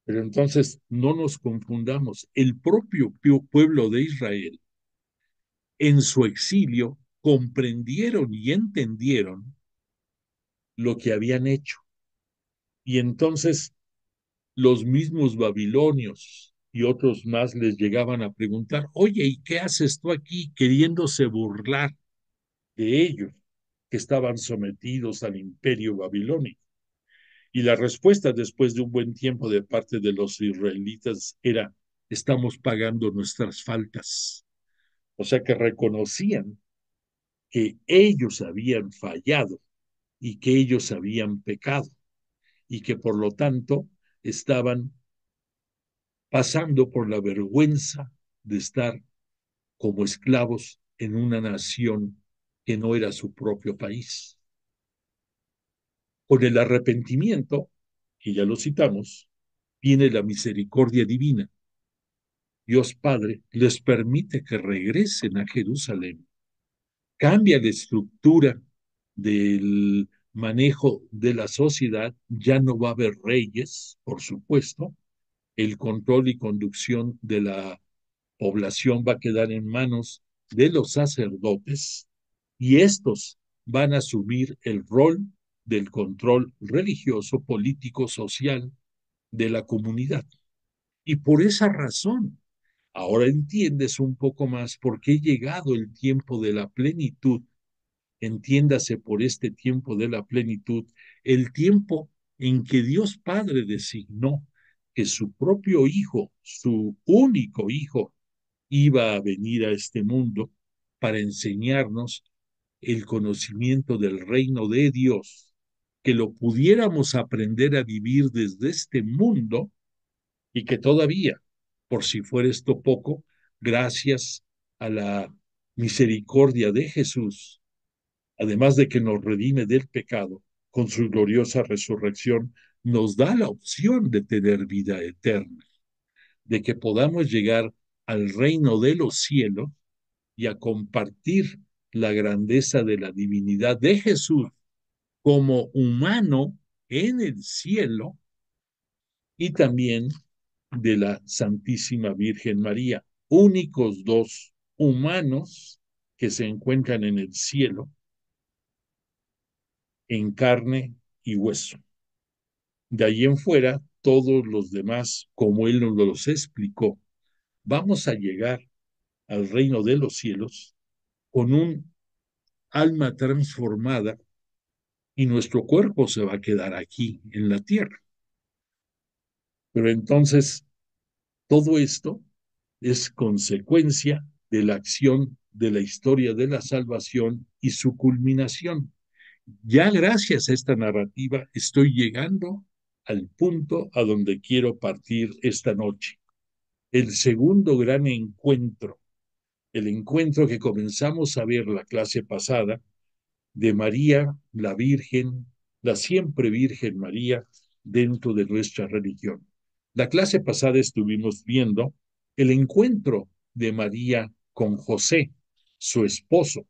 Pero entonces no nos confundamos. El propio pueblo de Israel, en su exilio, comprendieron y entendieron lo que habían hecho. Y entonces los mismos babilonios y otros más les llegaban a preguntar, oye, ¿y qué haces tú aquí queriéndose burlar de ellos que estaban sometidos al imperio babilónico? Y la respuesta después de un buen tiempo de parte de los israelitas era, estamos pagando nuestras faltas. O sea que reconocían que ellos habían fallado y que ellos habían pecado y que por lo tanto estaban pasando por la vergüenza de estar como esclavos en una nación que no era su propio país. Con el arrepentimiento, que ya lo citamos, viene la misericordia divina. Dios Padre les permite que regresen a Jerusalén, cambia la estructura del manejo de la sociedad, ya no va a haber reyes, por supuesto, el control y conducción de la población va a quedar en manos de los sacerdotes y estos van a asumir el rol del control religioso, político, social de la comunidad. Y por esa razón Ahora entiendes un poco más por qué ha llegado el tiempo de la plenitud. Entiéndase por este tiempo de la plenitud, el tiempo en que Dios Padre designó que su propio Hijo, su único Hijo, iba a venir a este mundo para enseñarnos el conocimiento del reino de Dios, que lo pudiéramos aprender a vivir desde este mundo y que todavía, por si fuera esto poco, gracias a la misericordia de Jesús, además de que nos redime del pecado, con su gloriosa resurrección, nos da la opción de tener vida eterna, de que podamos llegar al reino de los cielos y a compartir la grandeza de la divinidad de Jesús como humano en el cielo y también de la Santísima Virgen María, únicos dos humanos que se encuentran en el cielo en carne y hueso. De ahí en fuera, todos los demás, como Él nos los explicó, vamos a llegar al reino de los cielos con un alma transformada y nuestro cuerpo se va a quedar aquí en la tierra. Pero entonces, todo esto es consecuencia de la acción de la historia de la salvación y su culminación. Ya gracias a esta narrativa estoy llegando al punto a donde quiero partir esta noche. El segundo gran encuentro, el encuentro que comenzamos a ver la clase pasada de María, la Virgen, la siempre Virgen María, dentro de nuestra religión. La clase pasada estuvimos viendo el encuentro de María con José, su esposo.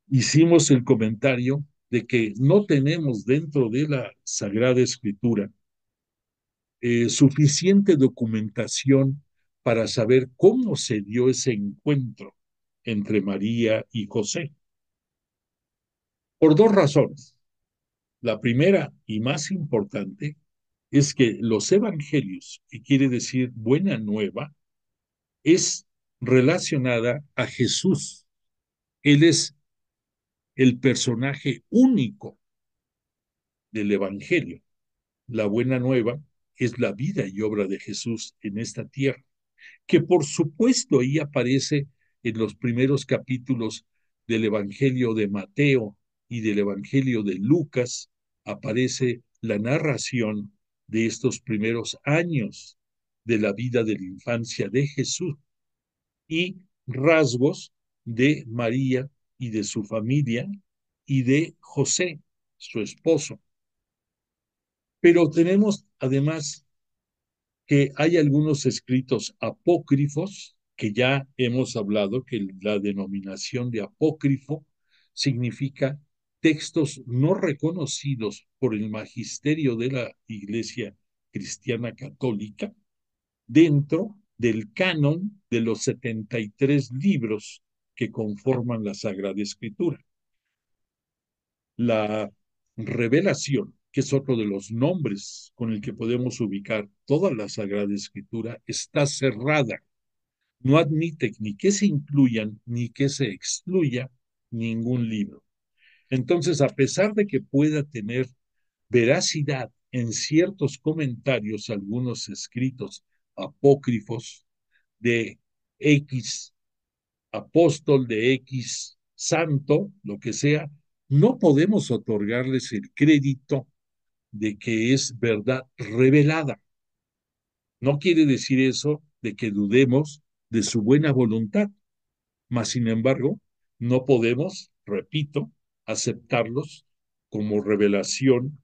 Hicimos el comentario de que no tenemos dentro de la Sagrada Escritura suficiente documentación para saber cómo se dio ese encuentro entre María y José. Por dos razones. La primera y más importante es que los evangelios, que quiere decir buena nueva, es relacionada a Jesús. Él es el personaje único del evangelio. La buena nueva es la vida y obra de Jesús en esta tierra, que por supuesto ahí aparece en los primeros capítulos del Evangelio de Mateo y del Evangelio de Lucas, aparece la narración de estos primeros años de la vida de la infancia de Jesús y rasgos de María y de su familia y de José, su esposo. Pero tenemos además que hay algunos escritos apócrifos que ya hemos hablado, que la denominación de apócrifo significa textos no reconocidos por el magisterio de la Iglesia Cristiana Católica dentro del canon de los 73 libros que conforman la Sagrada Escritura. La revelación, que es otro de los nombres con el que podemos ubicar toda la Sagrada Escritura, está cerrada. No admite ni que se incluyan ni que se excluya ningún libro. Entonces, a pesar de que pueda tener veracidad en ciertos comentarios, algunos escritos apócrifos de X apóstol, de X santo, lo que sea, no podemos otorgarles el crédito de que es verdad revelada. No quiere decir eso de que dudemos de su buena voluntad, mas sin embargo, no podemos, repito, aceptarlos como revelación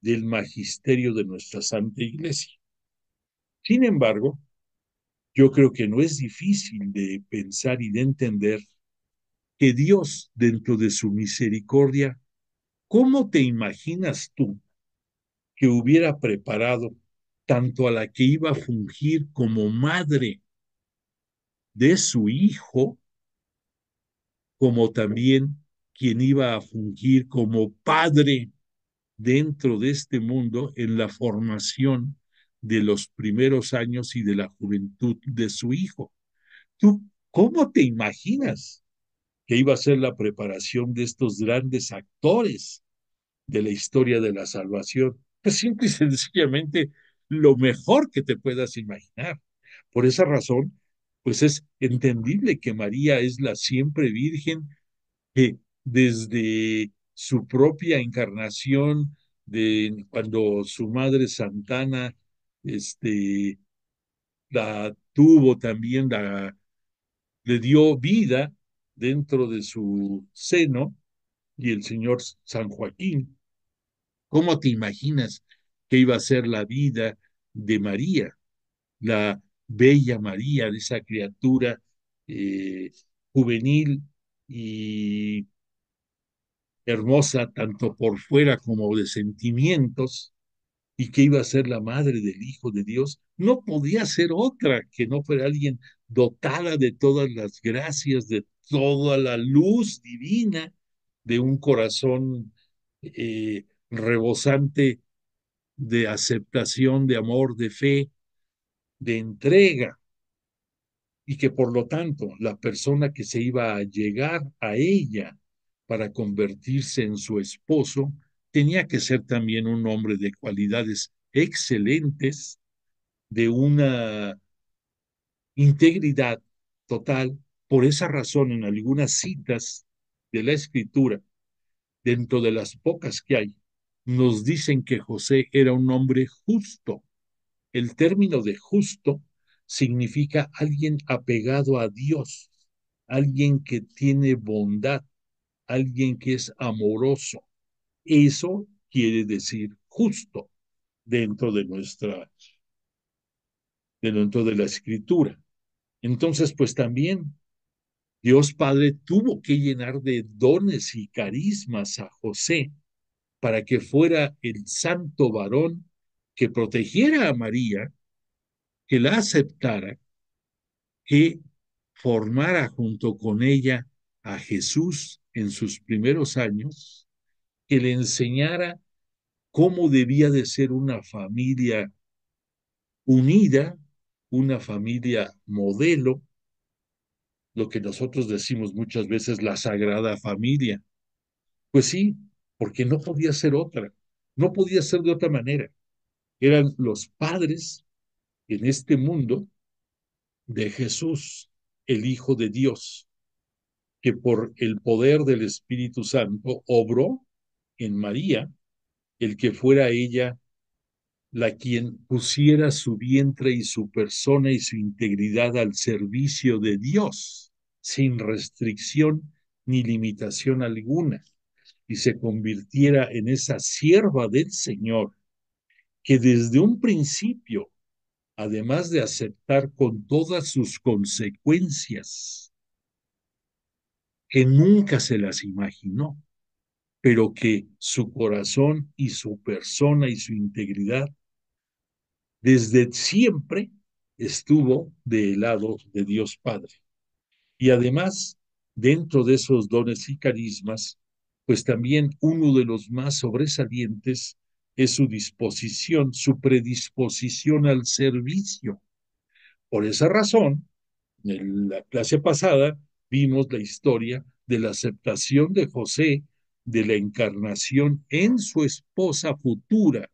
del magisterio de nuestra Santa Iglesia. Sin embargo, yo creo que no es difícil de pensar y de entender que Dios, dentro de su misericordia, ¿cómo te imaginas tú que hubiera preparado tanto a la que iba a fungir como madre de su hijo, como también quien iba a fungir como padre dentro de este mundo en la formación de los primeros años y de la juventud de su hijo. ¿Tú cómo te imaginas que iba a ser la preparación de estos grandes actores de la historia de la salvación? Pues simple y sencillamente lo mejor que te puedas imaginar. Por esa razón, pues es entendible que María es la siempre virgen que desde su propia encarnación, de cuando su madre Santana, este, la tuvo también, le dio vida dentro de su seno, y el señor San Joaquín. ¿Cómo te imaginas que iba a ser la vida de María, la bella María, de esa criatura eh, juvenil y hermosa, tanto por fuera como de sentimientos, y que iba a ser la madre del Hijo de Dios? No podía ser otra que no fuera alguien dotada de todas las gracias, de toda la luz divina, de un corazón rebosante de aceptación, de amor, de fe, de entrega, y que por lo tanto la persona que se iba a llegar a ella para convertirse en su esposo tenía que ser también un hombre de cualidades excelentes, de una integridad total. Por esa razón, en algunas citas de la Escritura, dentro de las pocas que hay, nos dicen que José era un hombre justo. El término de justo significa alguien apegado a Dios, alguien que tiene bondad, alguien que es amoroso. Eso quiere decir justo dentro de dentro de la escritura. Entonces, pues también Dios Padre tuvo que llenar de dones y carismas a José para que fuera el santo varón que protegiera a María, que la aceptara, que formara junto con ella a Jesús en sus primeros años, que le enseñara cómo debía de ser una familia unida, una familia modelo, lo que nosotros decimos muchas veces la Sagrada Familia. Pues sí, porque no podía ser otra, no podía ser de otra manera. Eran los padres en este mundo de Jesús, el Hijo de Dios, que por el poder del Espíritu Santo obró en María, el que fuera ella la quien pusiera su vientre y su persona y su integridad al servicio de Dios, sin restricción ni limitación alguna, y se convirtiera en esa sierva del Señor, que desde un principio, además de aceptar con todas sus consecuencias, que nunca se las imaginó, pero que su corazón y su persona y su integridad desde siempre estuvo del lado de Dios Padre. Y además, dentro de esos dones y carismas, pues también uno de los más sobresalientes es su disposición, su predisposición al servicio. Por esa razón, en la clase pasada vimos la historia de la aceptación de José de la encarnación en su esposa futura,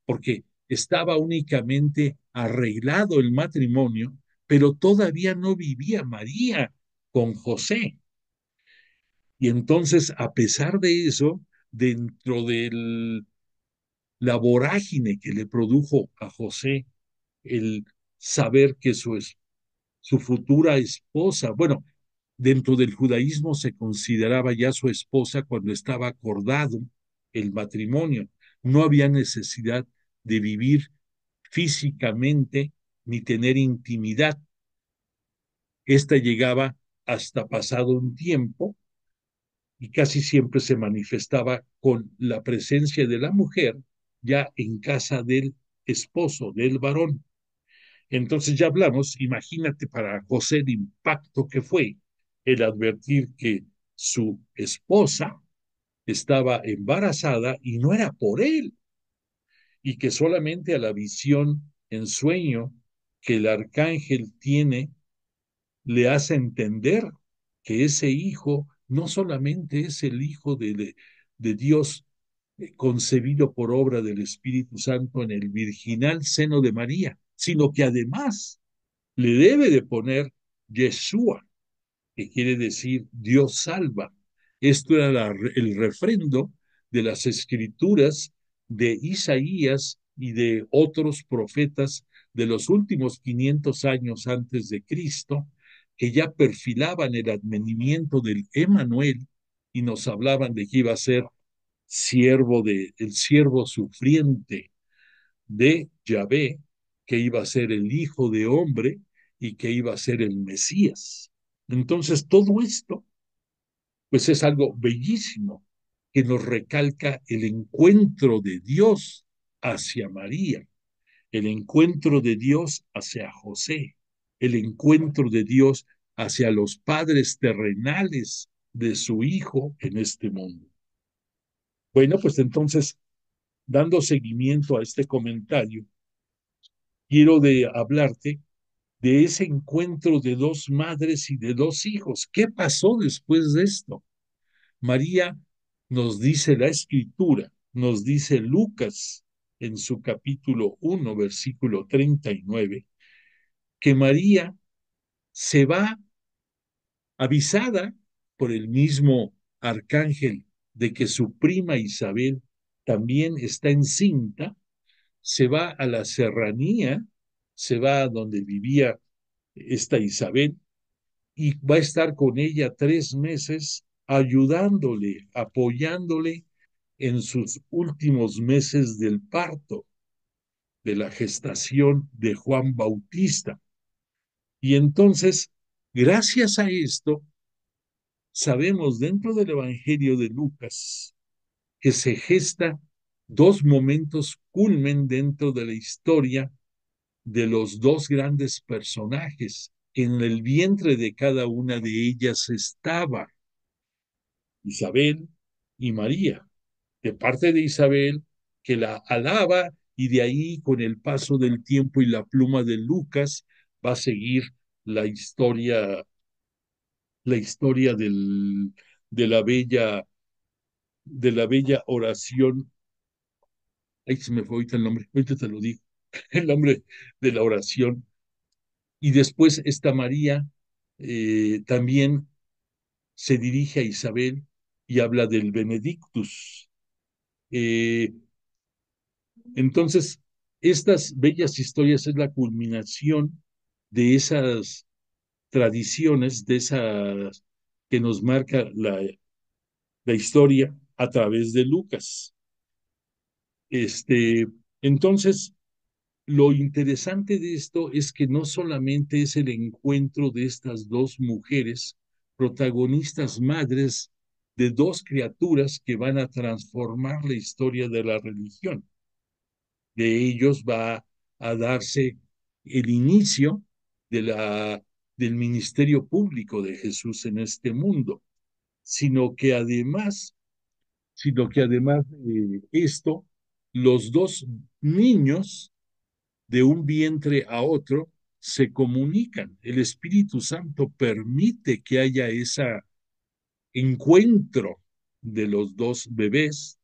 porque estaba únicamente arreglado el matrimonio, pero todavía no vivía María con José. Y entonces, a pesar de eso, dentro de la vorágine que le produjo a José el saber que su futura esposa, bueno, dentro del judaísmo se consideraba ya su esposa cuando estaba acordado el matrimonio. No había necesidad de vivir físicamente ni tener intimidad. Esta llegaba hasta pasado un tiempo y casi siempre se manifestaba con la presencia de la mujer ya en casa del esposo, del varón. Entonces ya hablamos, imagínate para José el impacto que fue el advertir que su esposa estaba embarazada y no era por él, y que solamente a la visión en sueño que el arcángel tiene, le hace entender que ese hijo no solamente es el hijo de Dios, concebido por obra del Espíritu Santo en el virginal seno de María, sino que además le debe de poner Yeshua, que quiere decir Dios salva. Esto era el refrendo de las escrituras de Isaías y de otros profetas de los últimos 500 años antes de Cristo, que ya perfilaban el advenimiento del Emanuel y nos hablaban de que iba a ser el siervo sufriente de Yahvé, que iba a ser el hijo de hombre y que iba a ser el Mesías. Entonces, todo esto, pues es algo bellísimo que nos recalca el encuentro de Dios hacia María, el encuentro de Dios hacia José, el encuentro de Dios hacia los padres terrenales de su hijo en este mundo. Bueno, pues entonces, dando seguimiento a este comentario, quiero hablarte de ese encuentro de dos madres y de dos hijos. ¿Qué pasó después de esto? María, nos dice la escritura, nos dice Lucas en su capítulo 1, versículo 39, que María se va avisada por el mismo arcángel de que su prima Isabel también está encinta, se va a la serranía, se va a donde vivía esta Isabel y va a estar con ella 3 meses ayudándole, apoyándole en sus últimos meses del parto, de la gestación de Juan Bautista. Y entonces, gracias a esto, sabemos dentro del Evangelio de Lucas que se gesta dos momentos culmen dentro de la historia de los dos grandes personajes. En el vientre de cada una de ellas estaba Isabel y María. De parte de Isabel, que la alaba, y de ahí, con el paso del tiempo y la pluma de Lucas, va a seguir la historia, la historia de la bella oración. Ay, se me fue ahorita el nombre, ahorita te lo digo, el nombre de la oración. Y después esta María también se dirige a Isabel y habla del Benedictus. Eh, entonces, estas bellas historias es la culminación de esas tradiciones, de esas que nos marca la historia a través de Lucas. Este, entonces, lo interesante de esto es que no solamente es el encuentro de estas dos mujeres, protagonistas madres de dos criaturas que van a transformar la historia de la religión. De ellos va a darse el inicio de del ministerio público de Jesús en este mundo, sino que además, de esto, los dos niños de un vientre a otro se comunican. El Espíritu Santo permite que haya ese encuentro de los dos bebés,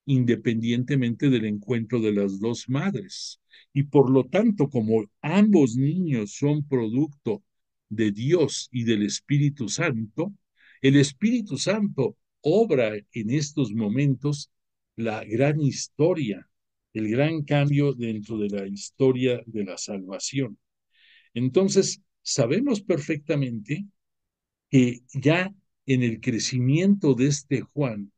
independientemente del encuentro de las dos madres. Y por lo tanto, como ambos niños son producto de Dios y del Espíritu Santo, el Espíritu Santo obra en estos momentos la gran historia, el gran cambio dentro de la historia de la salvación. Entonces, sabemos perfectamente que ya en el crecimiento de este Juan,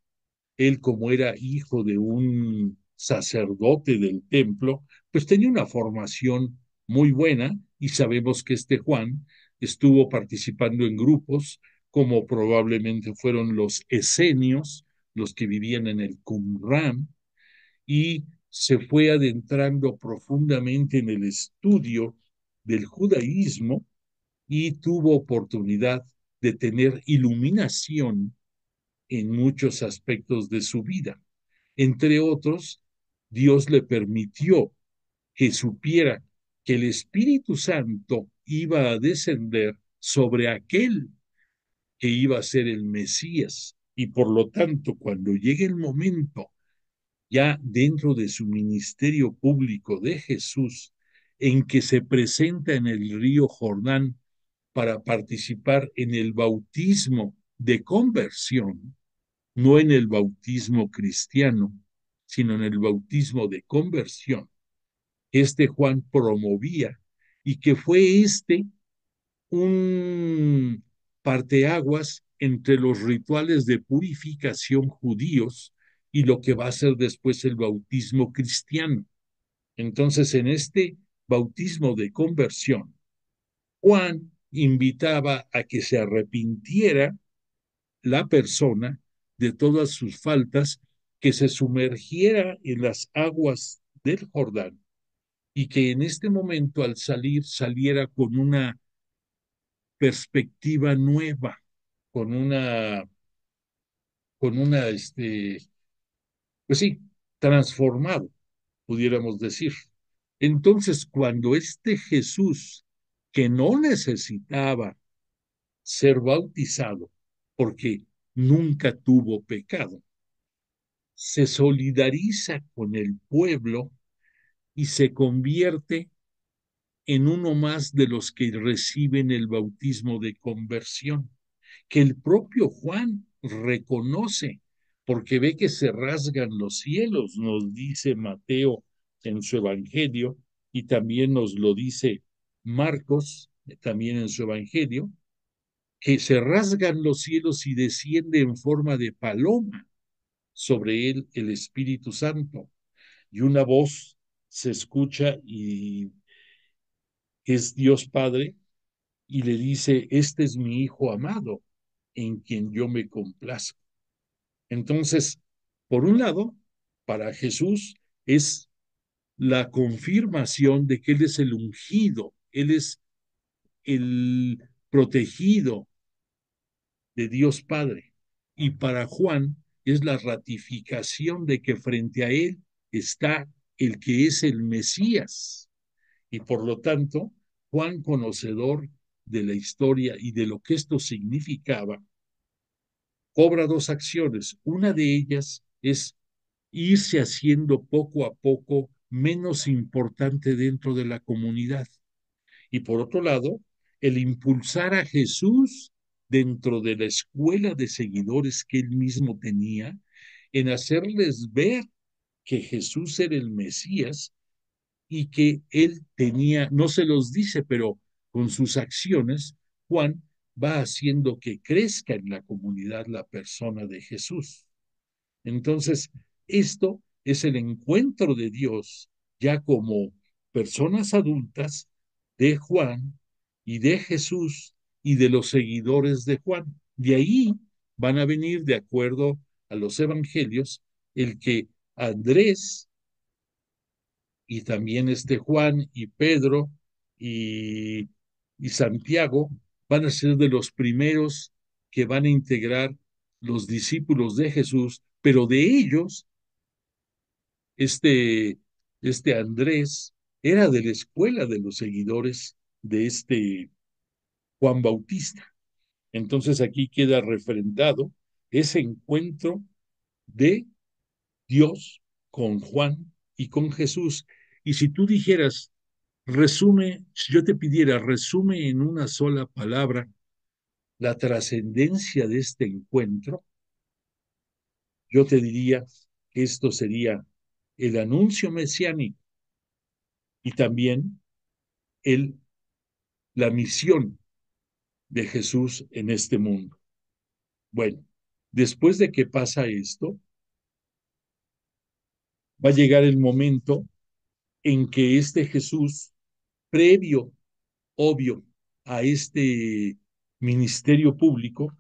él como era hijo de un sacerdote del templo, pues tenía una formación muy buena, y sabemos que este Juan estuvo participando en grupos como probablemente fueron los esenios, los que vivían en el Qumran, y se fue adentrando profundamente en el estudio del judaísmo y tuvo oportunidad de tener iluminación en muchos aspectos de su vida. Entre otros, Dios le permitió que supiera que el Espíritu Santo iba a descender sobre aquel que iba a ser el Mesías. Y por lo tanto, cuando llegue el momento, ya dentro de su ministerio público de Jesús, en que se presenta en el río Jordán para participar en el bautismo de conversión, no en el bautismo cristiano, sino en el bautismo de conversión, Juan promovía, y que fue un parteaguas entre los rituales de purificación judíos y lo que va a ser después el bautismo cristiano. Entonces, en este bautismo de conversión, Juan invitaba a que se arrepintiera la persona de todas sus faltas, que se sumergiera en las aguas del Jordán y que en este momento al salir saliera con una perspectiva nueva, con una, pues sí, transformado, pudiéramos decir. Entonces, cuando este Jesús, que no necesitaba ser bautizado, porque nunca tuvo pecado, se solidariza con el pueblo y se convierte en uno más de los que reciben el bautismo de conversión, que el propio Juan reconoce, porque ve que se rasgan los cielos, nos dice Mateo en su Evangelio, y también nos lo dice Marcos, también en su Evangelio, que se rasgan los cielos y desciende en forma de paloma sobre él el Espíritu Santo, y una voz se escucha y es Dios Padre, y le dice, este es mi Hijo amado, en quien yo me complazco. Entonces, por un lado, para Jesús es la confirmación de que Él es el ungido, Él es el protegido de Dios Padre. Y para Juan es la ratificación de que frente a Él está el que es el Mesías. Y por lo tanto, Juan, conocedor de la historia y de lo que esto significaba, cobra dos acciones. Una de ellas es irse haciendo poco a poco menos importante dentro de la comunidad. Y por otro lado, el impulsar a Jesús dentro de la escuela de seguidores que él mismo tenía, en hacerles ver que Jesús era el Mesías y que él tenía, no se los dice, pero con sus acciones, Juan va haciendo que crezca en la comunidad la persona de Jesús. Entonces, esto es el encuentro de Dios ya como personas adultas de Juan y de Jesús y de los seguidores de Juan. De ahí van a venir, de acuerdo a los evangelios, el que Andrés y también Juan y Pedro y, y Santiago van a ser de los primeros que van a integrar los discípulos de Jesús, pero de ellos, este, Andrés era de la escuela de los seguidores de Juan Bautista. Entonces aquí queda refrendado ese encuentro de Dios con Juan y con Jesús. Y si tú dijeras, resume, si yo te pidiera, resume en una sola palabra la trascendencia de este encuentro, yo te diría que esto sería el anuncio mesiánico y también el, la misión de Jesús en este mundo. Bueno, después de que pasa esto, va a llegar el momento en que Jesús, previo, obvio, a este ministerio público,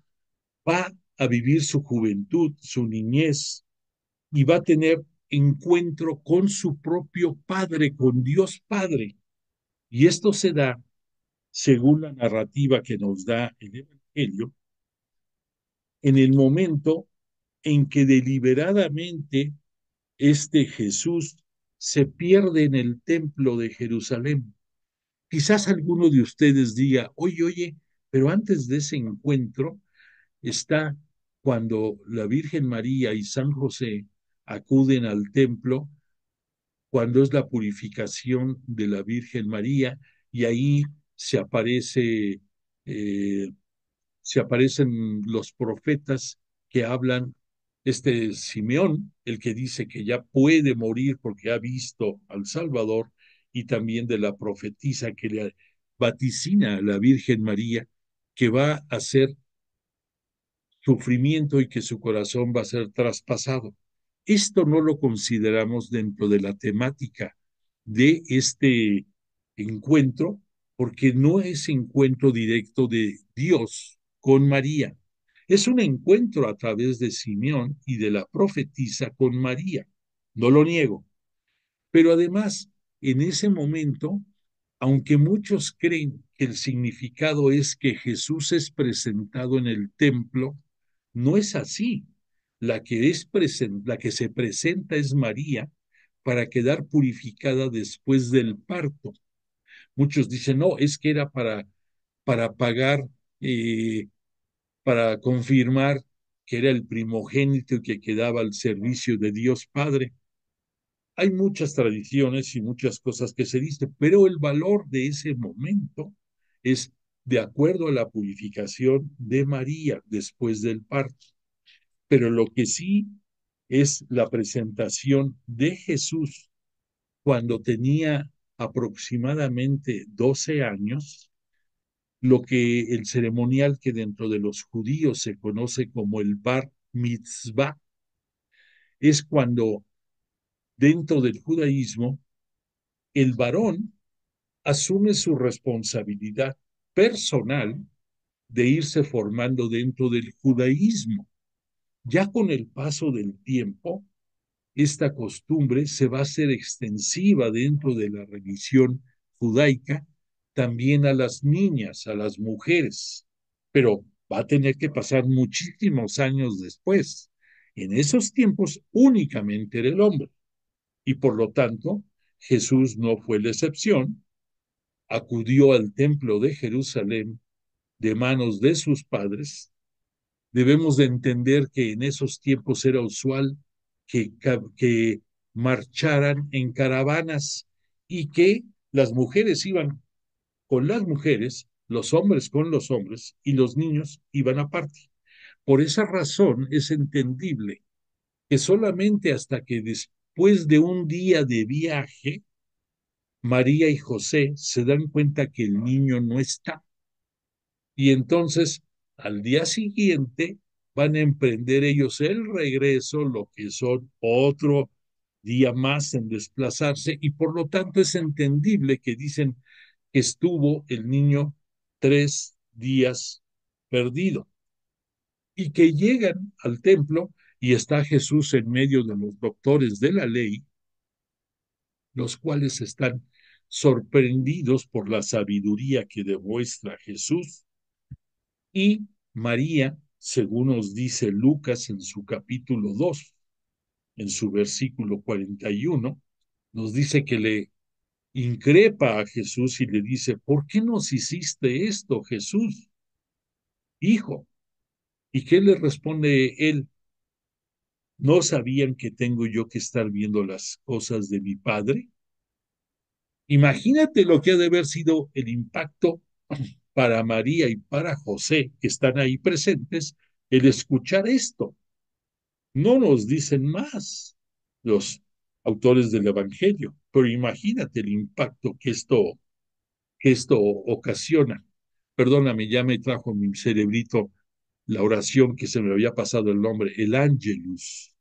va a vivir su juventud, su niñez, y va a tener encuentro con su propio Padre, con Dios Padre. Y esto se da, según la narrativa que nos da el Evangelio, en el momento en que deliberadamente Jesús se pierde en el templo de Jerusalén. Quizás alguno de ustedes diga, oye, oye, pero antes de ese encuentro está cuando la Virgen María y San José acuden al templo, cuando es la purificación de la Virgen María, y ahí se aparece, eh, se aparecen los profetas que hablan, este Simeón, el que dice que ya puede morir porque ha visto al Salvador, y también de la profetisa que le vaticina a la Virgen María que va a ser sufrimiento y que su corazón va a ser traspasado. Esto no lo consideramos dentro de la temática de este encuentro, porque no es encuentro directo de Dios con María. Es un encuentro a través de Simeón y de la profetisa con María. No lo niego. Pero además, en ese momento, aunque muchos creen que el significado es que Jesús es presentado en el templo, no es así. La que se presenta es María para quedar purificada después del parto. Muchos dicen, no, es que era para pagar, eh, para confirmar que era el primogénito que quedaba al servicio de Dios Padre. Hay muchas tradiciones y muchas cosas que se dicen, pero el valor de ese momento es de acuerdo a la purificación de María después del parto. Pero lo que sí es la presentación de Jesús cuando tenía aproximadamente 12 años, lo que el ceremonial que dentro de los judíos se conoce como el Bar Mitzvah, es cuando dentro del judaísmo el varón asume su responsabilidad personal de irse formando dentro del judaísmo. Ya con el paso del tiempo, esta costumbre se va a hacer extensiva dentro de la religión judaica también a las niñas, a las mujeres, pero va a tener que pasar muchísimos años después. En esos tiempos únicamente era el hombre y por lo tanto Jesús no fue la excepción, acudió al templo de Jerusalén de manos de sus padres. Debemos de entender que en esos tiempos era usual que marcharan en caravanas y que las mujeres iban con las mujeres, los hombres con los hombres y los niños iban aparte. Por esa razón es entendible que solamente hasta que después de un día de viaje, María y José se dan cuenta que el niño no está. Y entonces, al día siguiente, van a emprender ellos el regreso, lo que son otro día más en desplazarse, y por lo tanto es entendible que dicen que estuvo el niño 3 días perdido y que llegan al templo y está Jesús en medio de los doctores de la ley, los cuales están sorprendidos por la sabiduría que demuestra Jesús. Y María, según nos dice Lucas en su capítulo 2, en su versículo 41, nos dice que le increpa a Jesús y le dice, ¿por qué nos hiciste esto, Jesús, hijo? ¿Y qué le responde él? ¿No sabían que tengo yo que estar viendo las cosas de mi padre? Imagínate lo que ha de haber sido el impacto para María y para José, que están ahí presentes, el escuchar esto. No nos dicen más los autores del Evangelio, pero imagínate el impacto que esto ocasiona. Perdóname, ya me trajo mi cerebrito la oración que se me había pasado el nombre, el Angelus.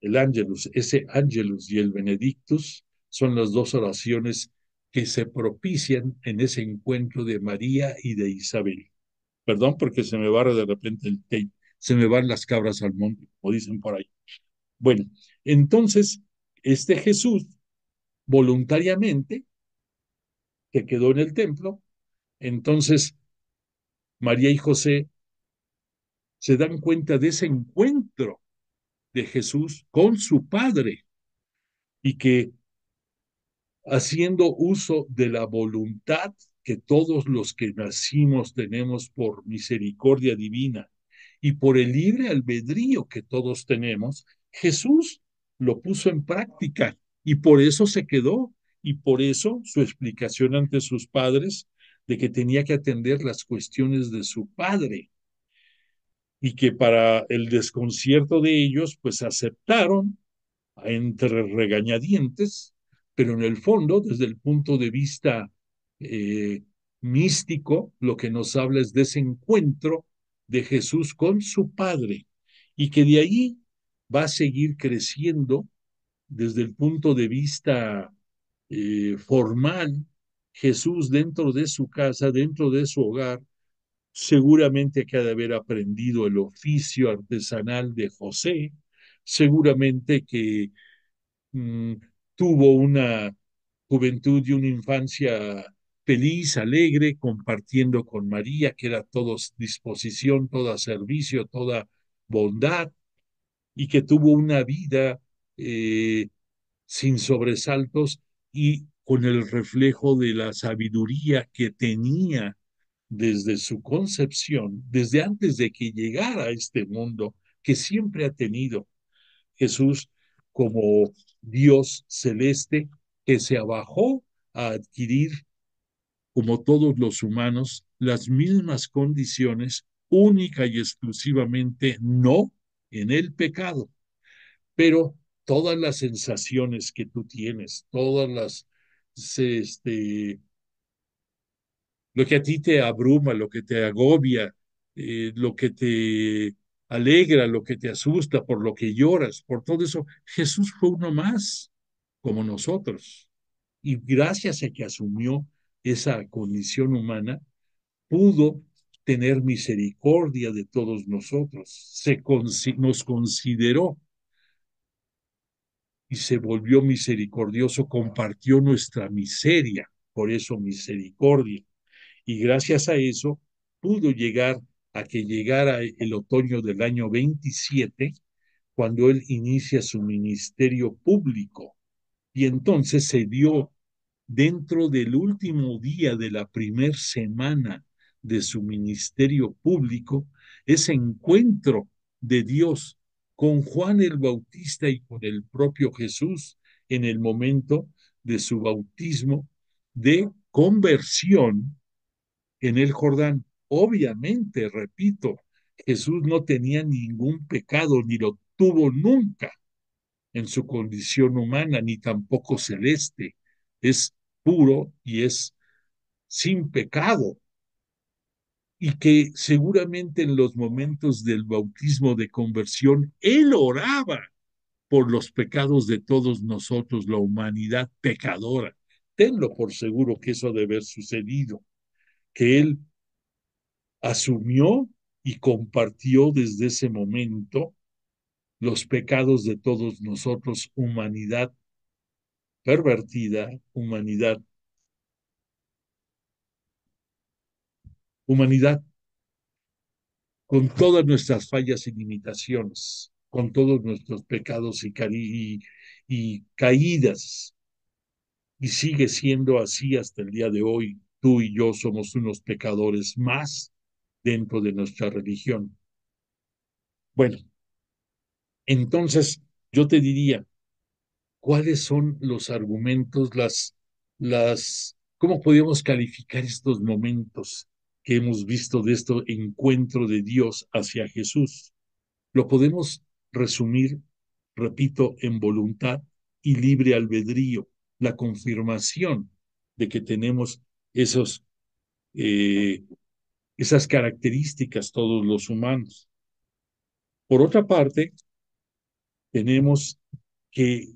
El Angelus, ese Angelus y el Benedictus son las dos oraciones que se propician en ese encuentro de María y de Isabel. Perdón porque se me va de repente el tape, se me van las cabras al monte, como dicen por ahí. Bueno, entonces, este Jesús voluntariamente que quedó en el templo, entonces María y José se dan cuenta de ese encuentro de Jesús con su padre y que haciendo uso de la voluntad que todos los que nacimos tenemos por misericordia divina y por el libre albedrío que todos tenemos, Jesús lo puso en práctica y por eso se quedó y por eso su explicación ante sus padres de que tenía que atender las cuestiones de su padre y que para el desconcierto de ellos, pues aceptaron entre regañadientes, pero en el fondo, desde el punto de vista eh, místico, lo que nos habla es de ese encuentro de Jesús con su Padre y que de ahí va a seguir creciendo desde el punto de vista formal. Jesús dentro de su casa, dentro de su hogar, seguramente que ha de haber aprendido el oficio artesanal de José, seguramente que mm, tuvo una juventud y una infancia feliz, alegre, compartiendo con María, que era todo disposición, toda servicio, toda bondad, y que tuvo una vida eh, sin sobresaltos y con el reflejo de la sabiduría que tenía desde su concepción, desde antes de que llegara a este mundo, que siempre ha tenido Jesús como Dios celeste que se abajó a adquirir, como todos los humanos, las mismas condiciones, única y exclusivamente no en el pecado, pero todas las sensaciones que tú tienes, todas las, este, lo que a ti te abruma, lo que te agobia, lo que te alegra, lo que te asusta, por lo que lloras, por todo eso, Jesús fue uno más, como nosotros. Y gracias a que asumió esa condición humana, pudo tener misericordia de todos nosotros. Nos consideró y se volvió misericordioso, compartió nuestra miseria, por eso misericordia. Y gracias a eso pudo llegar a que llegara el otoño del año 27, cuando él inicia su ministerio público. Y entonces se dio dentro del último día de la primer semana de su ministerio público, ese encuentro de Dios con Juan el Bautista y con el propio Jesús en el momento de su bautismo de conversión en el Jordán. Obviamente, repito, Jesús no tenía ningún pecado, ni lo tuvo nunca en su condición humana, ni tampoco celeste. Es puro y es sin pecado. Y que seguramente en los momentos del bautismo de conversión, él oraba por los pecados de todos nosotros, la humanidad pecadora. Tenlo por seguro que eso debe haber sucedido, que él asumió y compartió desde ese momento los pecados de todos nosotros, humanidad pervertida, humanidad con todas nuestras fallas y limitaciones, con todos nuestros pecados y caídas, y sigue siendo así hasta el día de hoy. Tú y yo somos unos pecadores más dentro de nuestra religión. Bueno, entonces yo te diría, ¿cuáles son los argumentos, cómo podemos calificar estos momentos que hemos visto de este encuentro de Dios hacia Jesús? Lo podemos resumir, repito, en voluntad y libre albedrío, la confirmación de que tenemos esos, eh, esas características todos los humanos. Por otra parte, tenemos que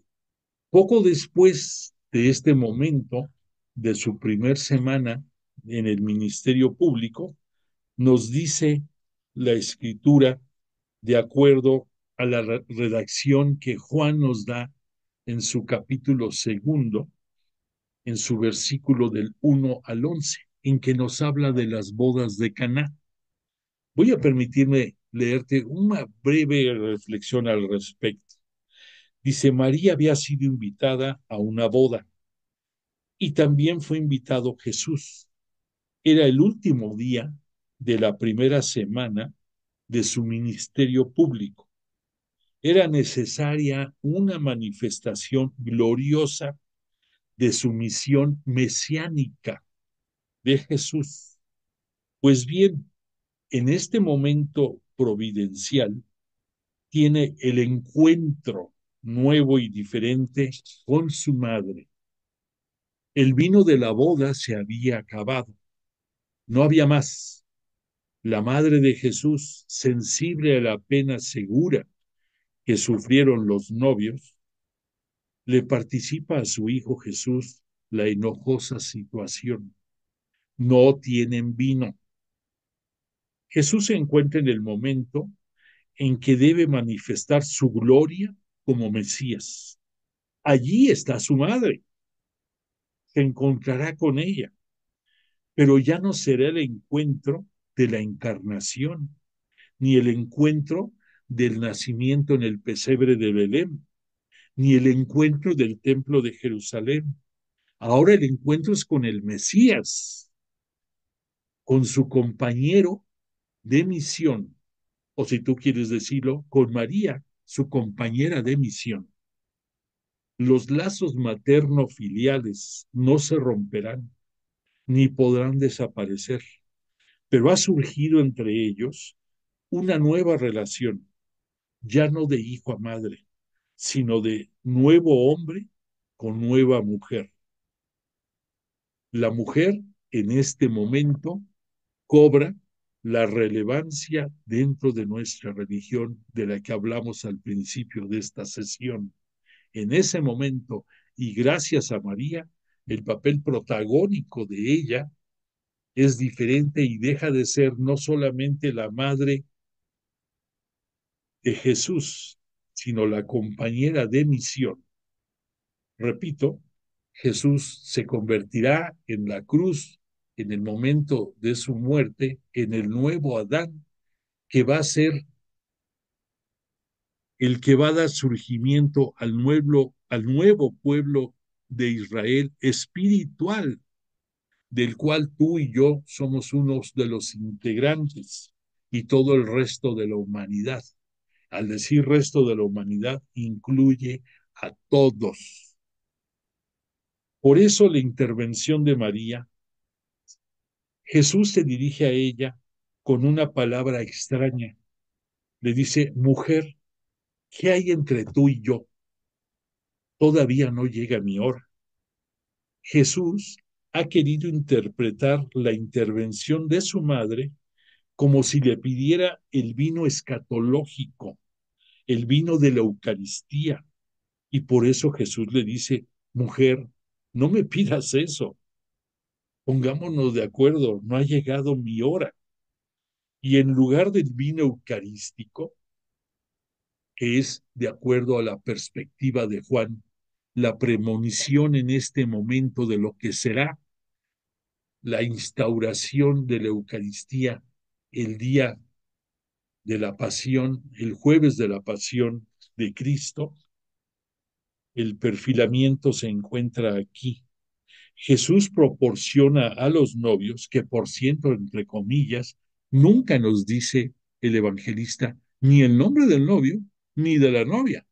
poco después de este momento, de su primer semana en el ministerio público, nos dice la escritura, de acuerdo a la redacción que Juan nos da en su capítulo segundo, en su versículo del 1 al 11, en que nos habla de las bodas de Caná. Voy a permitirme leerte una breve reflexión al respecto. Dice, María había sido invitada a una boda Y también fue invitado Jesús. Era el último día de la primera semana de su ministerio público. Era necesaria una manifestación gloriosa de su misión mesiánica de Jesús. Pues bien, en este momento providencial tiene el encuentro nuevo y diferente con su madre. El vino de la boda se había acabado, no había más. La madre de Jesús, sensible a la pena segura que sufrieron los novios, le participa a su hijo Jesús la enojosa situación. No tienen vino. Jesús se encuentra en el momento en que debe manifestar su gloria como Mesías. Allí está su madre, se encontrará con ella, pero ya no será el encuentro de la encarnación, ni el encuentro del nacimiento en el pesebre de Belén, ni el encuentro del templo de Jerusalén. Ahora el encuentro es con el Mesías, con su compañero de misión, o si tú quieres decirlo, con María, su compañera de misión. Los lazos materno-filiales no se romperán ni podrán desaparecer, pero ha surgido entre ellos una nueva relación, ya no de hijo a madre, sino de nuevo hombre con nueva mujer. La mujer en este momento cobra la relevancia dentro de nuestra religión de la que hablamos al principio de esta sesión. En ese momento, y gracias a María, el papel protagónico de ella es diferente y deja de ser no solamente la madre de Jesús, sino la compañera de misión. Repito, Jesús se convertirá en la cruz, en el momento de su muerte, en el nuevo Adán, que va a ser el que va a dar surgimiento al nuevo pueblo de Israel espiritual, del cual tú y yo somos unos de los integrantes y todo el resto de la humanidad. Al decir resto de la humanidad, incluye a todos. Por eso la intervención de María, Jesús se dirige a ella con una palabra extraña. Le dice, mujer, ¿qué hay entre tú y yo? Todavía no llega mi hora. Jesús ha querido interpretar la intervención de su madre como si le pidiera el vino escatológico, el vino de la Eucaristía. Y por eso Jesús le dice, mujer, no me pidas eso, pongámonos de acuerdo, no ha llegado mi hora. Y en lugar del vino eucarístico, que es, de acuerdo a la perspectiva de Juan, la premonición en este momento de lo que será la instauración de la Eucaristía el día de la pasión, el jueves de la pasión de Cristo, el perfilamiento se encuentra aquí. Jesús proporciona a los novios, que por ciento, entre comillas, nunca nos dice el evangelista ni el nombre del novio ni de la novia.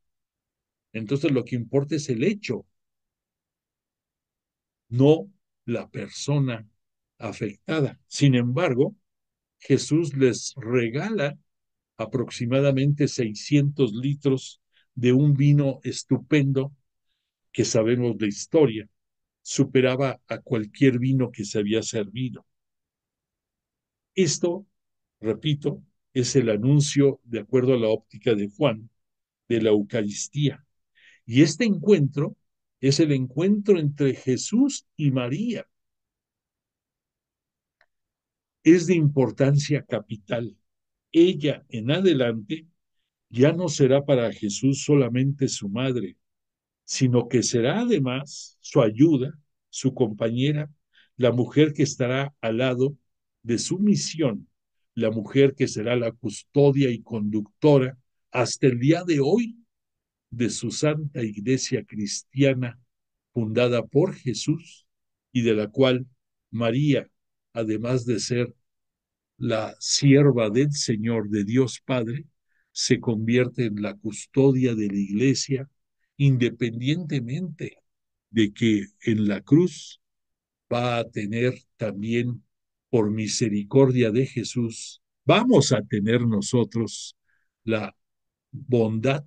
Entonces lo que importa es el hecho, no la persona afectada. Sin embargo, Jesús les regala aproximadamente 600 litros de un vino estupendo que sabemos de historia, superaba a cualquier vino que se había servido. Esto, repito, es el anuncio, de acuerdo a la óptica de Juan, de la Eucaristía. Y este encuentro es el encuentro entre Jesús y María. Es de importancia capital. Ella en adelante ya no será para Jesús solamente su madre, sino que será además su ayuda, su compañera, la mujer que estará al lado de su misión, la mujer que será la custodia y conductora hasta el día de hoy de su santa iglesia cristiana fundada por Jesús y de la cual María, además de ser la sierva del Señor, de Dios Padre, se convierte en la custodia de la iglesia, independientemente de que en la cruz va a tener también, por misericordia de Jesús, vamos a tener nosotros la bondad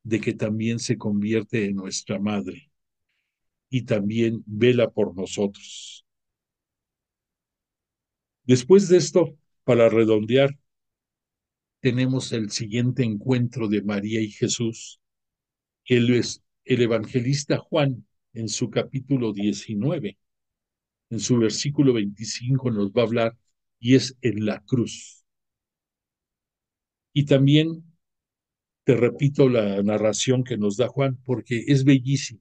de que también se convierte en nuestra madre y también vela por nosotros. Después de esto, para redondear, tenemos el siguiente encuentro de María y Jesús. Él es el evangelista Juan en su capítulo 19, en su versículo 25 nos va a hablar y es en la cruz. Y también te repito la narración que nos da Juan porque es bellísima.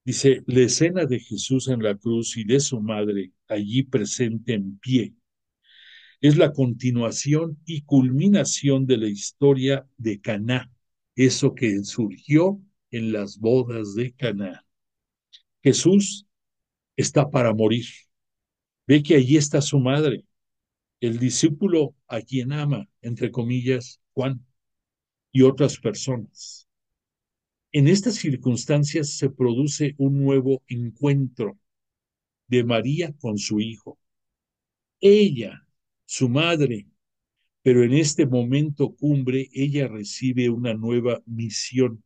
Dice, la escena de Jesús en la cruz y de su madre allí presente en pie es la continuación y culminación de la historia de Caná, eso que surgió en las bodas de Caná. Jesús está para morir. Ve que allí está su madre, el discípulo a quien ama, entre comillas, Juan y otras personas. En estas circunstancias se produce un nuevo encuentro de María con su hijo. Ella, su madre, pero en este momento cumbre, ella recibe una nueva misión.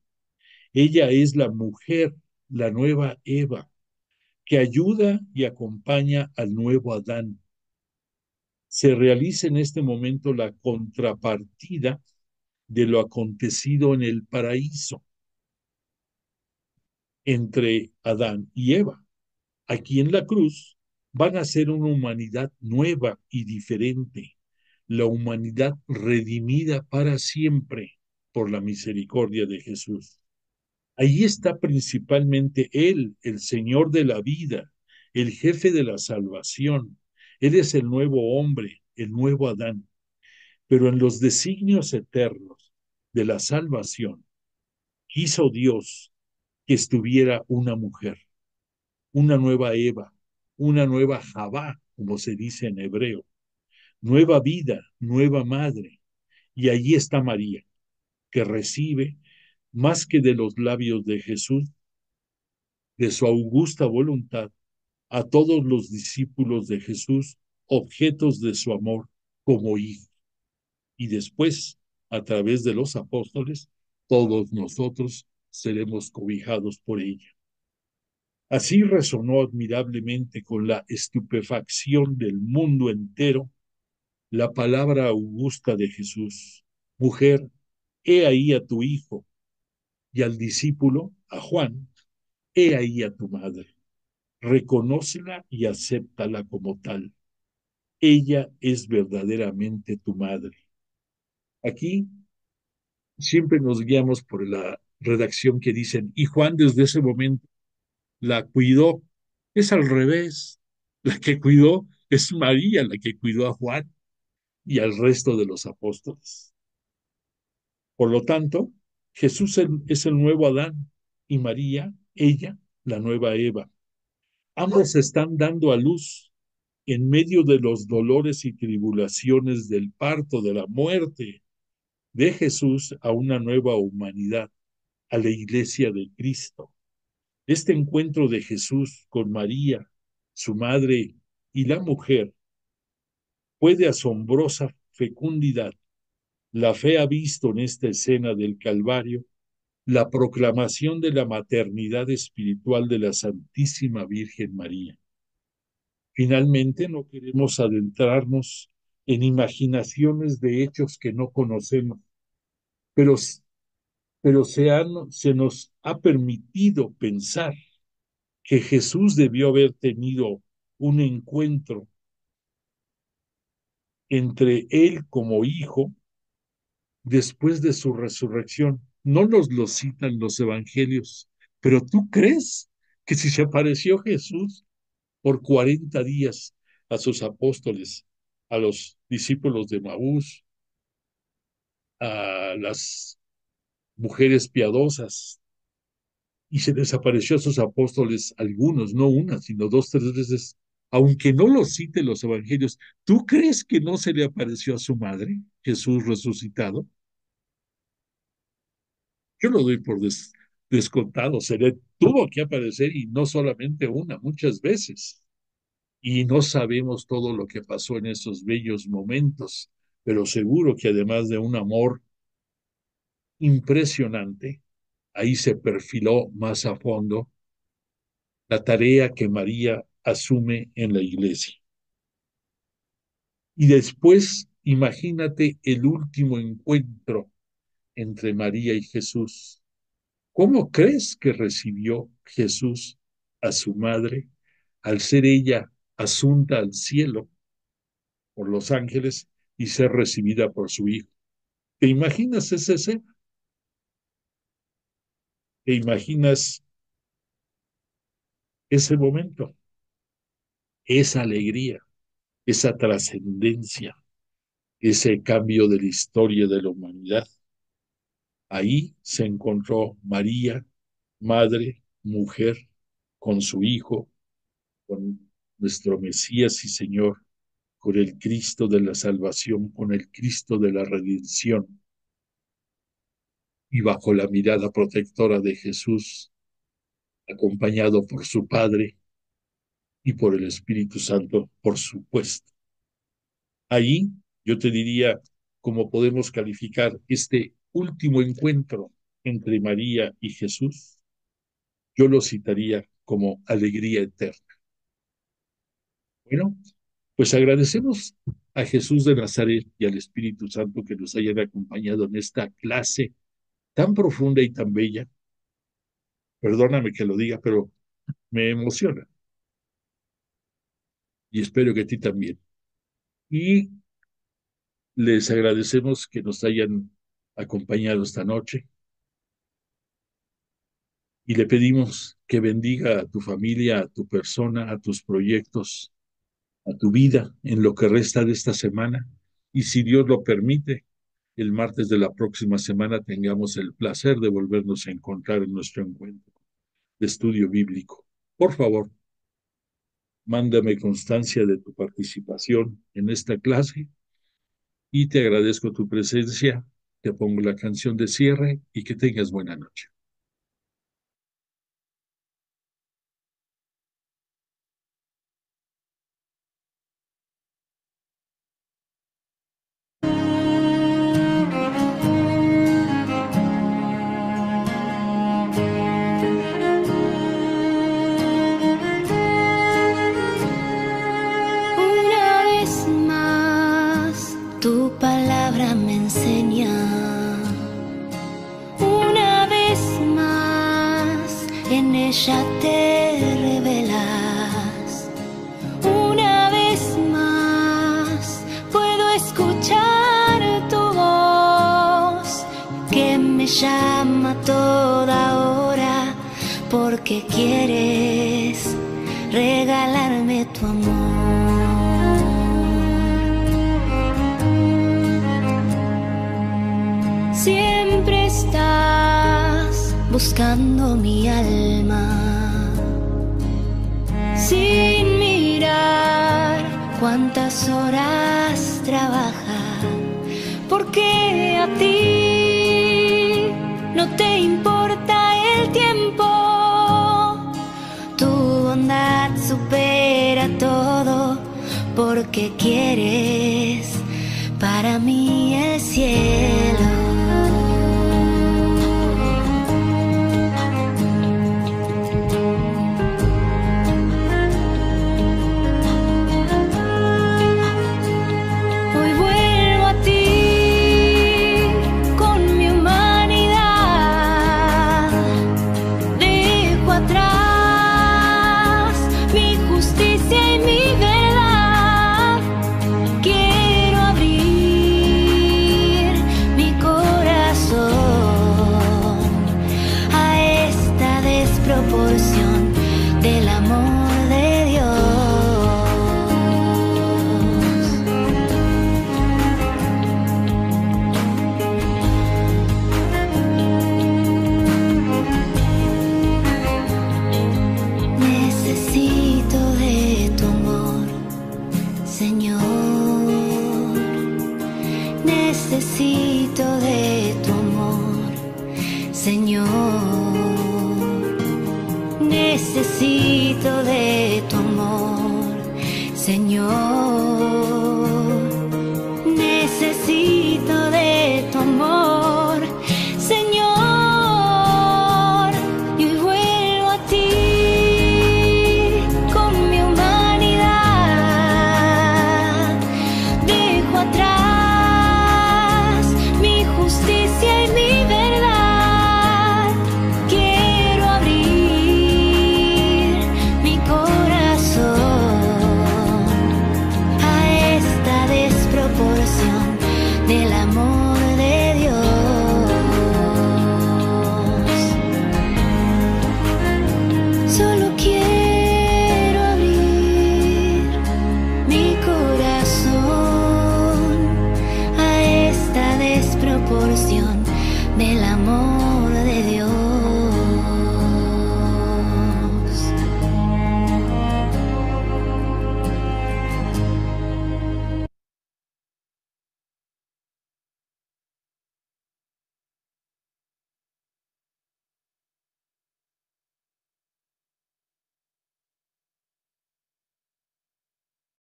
Ella es la mujer, la nueva Eva, que ayuda y acompaña al nuevo Adán. Se realiza en este momento la contrapartida de lo acontecido en el paraíso entre Adán y Eva. Aquí en la cruz van a ser una humanidad nueva y diferente, la humanidad redimida para siempre por la misericordia de Jesús. Ahí está principalmente Él, el Señor de la vida, el jefe de la salvación. Él es el nuevo hombre, el nuevo Adán. Pero en los designios eternos de la salvación, quiso Dios que estuviera una mujer, una nueva Eva, una nueva Javá, como se dice en hebreo, nueva vida, nueva madre. Y allí está María, que recibe, más que de los labios de Jesús, de su augusta voluntad, a todos los discípulos de Jesús, objetos de su amor como hijos. Y después, a través de los apóstoles, todos nosotros seremos cobijados por ella. Así resonó admirablemente con la estupefacción del mundo entero la palabra augusta de Jesús. Mujer, he ahí a tu hijo, y al discípulo, a Juan, he ahí a tu madre. Reconócela y acéptala como tal. Ella es verdaderamente tu madre. Aquí siempre nos guiamos por la redacción que dicen, y Juan desde ese momento la cuidó. Es al revés. La que cuidó es María, la que cuidó a Juan y al resto de los apóstoles. Por lo tanto, Jesús es el nuevo Adán y María, ella, la nueva Eva. Ambos están dando a luz en medio de los dolores y tribulaciones del parto, de la muerte de Jesús a una nueva humanidad, a la iglesia de Cristo. Este encuentro de Jesús con María, su madre y la mujer fue de asombrosa fecundidad. La fe ha visto en esta escena del Calvario la proclamación de la maternidad espiritual de la Santísima Virgen María. Finalmente, no queremos adentrarnos en imaginaciones de hechos que no conocemos, pero, se nos ha permitido pensar que Jesús debió haber tenido un encuentro entre él como hijo después de su resurrección. No nos lo citan los evangelios, pero ¿tú crees que si se apareció Jesús por 40 días a sus apóstoles, a los discípulos de Maús, a las mujeres piadosas y se les apareció a sus apóstoles, algunos, no una, sino dos, tres veces, aunque no lo cite los evangelios. ¿Tú crees que no se le apareció a su madre, Jesús resucitado? Yo lo doy por descontado, se le tuvo que aparecer y no solamente una, muchas veces. Y no sabemos todo lo que pasó en esos bellos momentos, pero seguro que además de un amor impresionante, ahí se perfiló más a fondo la tarea que María asume en la iglesia. Y después, imagínate el último encuentro entre María y Jesús. ¿Cómo crees que recibió Jesús a su madre al ser ella asunta al cielo por los ángeles y ser recibida por su hijo? ¿Te imaginas ese escena? ¿Te imaginas ese momento? Esa alegría, esa trascendencia, ese cambio de la historia de la humanidad. Ahí se encontró María, madre, mujer, con su hijo, con nuestro Mesías y Señor, con el Cristo de la salvación, con el Cristo de la redención, y bajo la mirada protectora de Jesús, acompañado por su Padre y por el Espíritu Santo, por supuesto. Ahí yo te diría cómo podemos calificar este último encuentro entre María y Jesús. Yo lo citaría como alegría eterna. Bueno, pues agradecemos a Jesús de Nazaret y al Espíritu Santo que nos hayan acompañado en esta clase tan profunda y tan bella. Perdóname que lo diga, pero me emociona y espero que a ti también. Y les agradecemos que nos hayan acompañado esta noche y le pedimos que bendiga a tu familia, a tu persona, a tus proyectos, a tu vida en lo que resta de esta semana. Y si Dios lo permite, el martes de la próxima semana tengamos el placer de volvernos a encontrar en nuestro encuentro de estudio bíblico. Por favor, mándame constancia de tu participación en esta clase y te agradezco tu presencia. Te pongo la canción de cierre y que tengas buena noche. Una vez más, tu palabra me enseña. Una vez más, en ella te revelas. Una vez más, puedo escuchar tu voz que me llama a toda hora porque quieres regalarme tu amor. Siempre estás buscando mi alma, sin mirar cuántas horas trabaja, porque a ti no te importa el tiempo. Tu bondad supera todo, porque quieres para mí el cielo. Hoy vuelvo a ti con mi humanidad, dejo atrás mi justicia y mi verdad. Quiero abrir mi corazón a esta desproporción del amor de Dios. necesito de tu amor, Señor.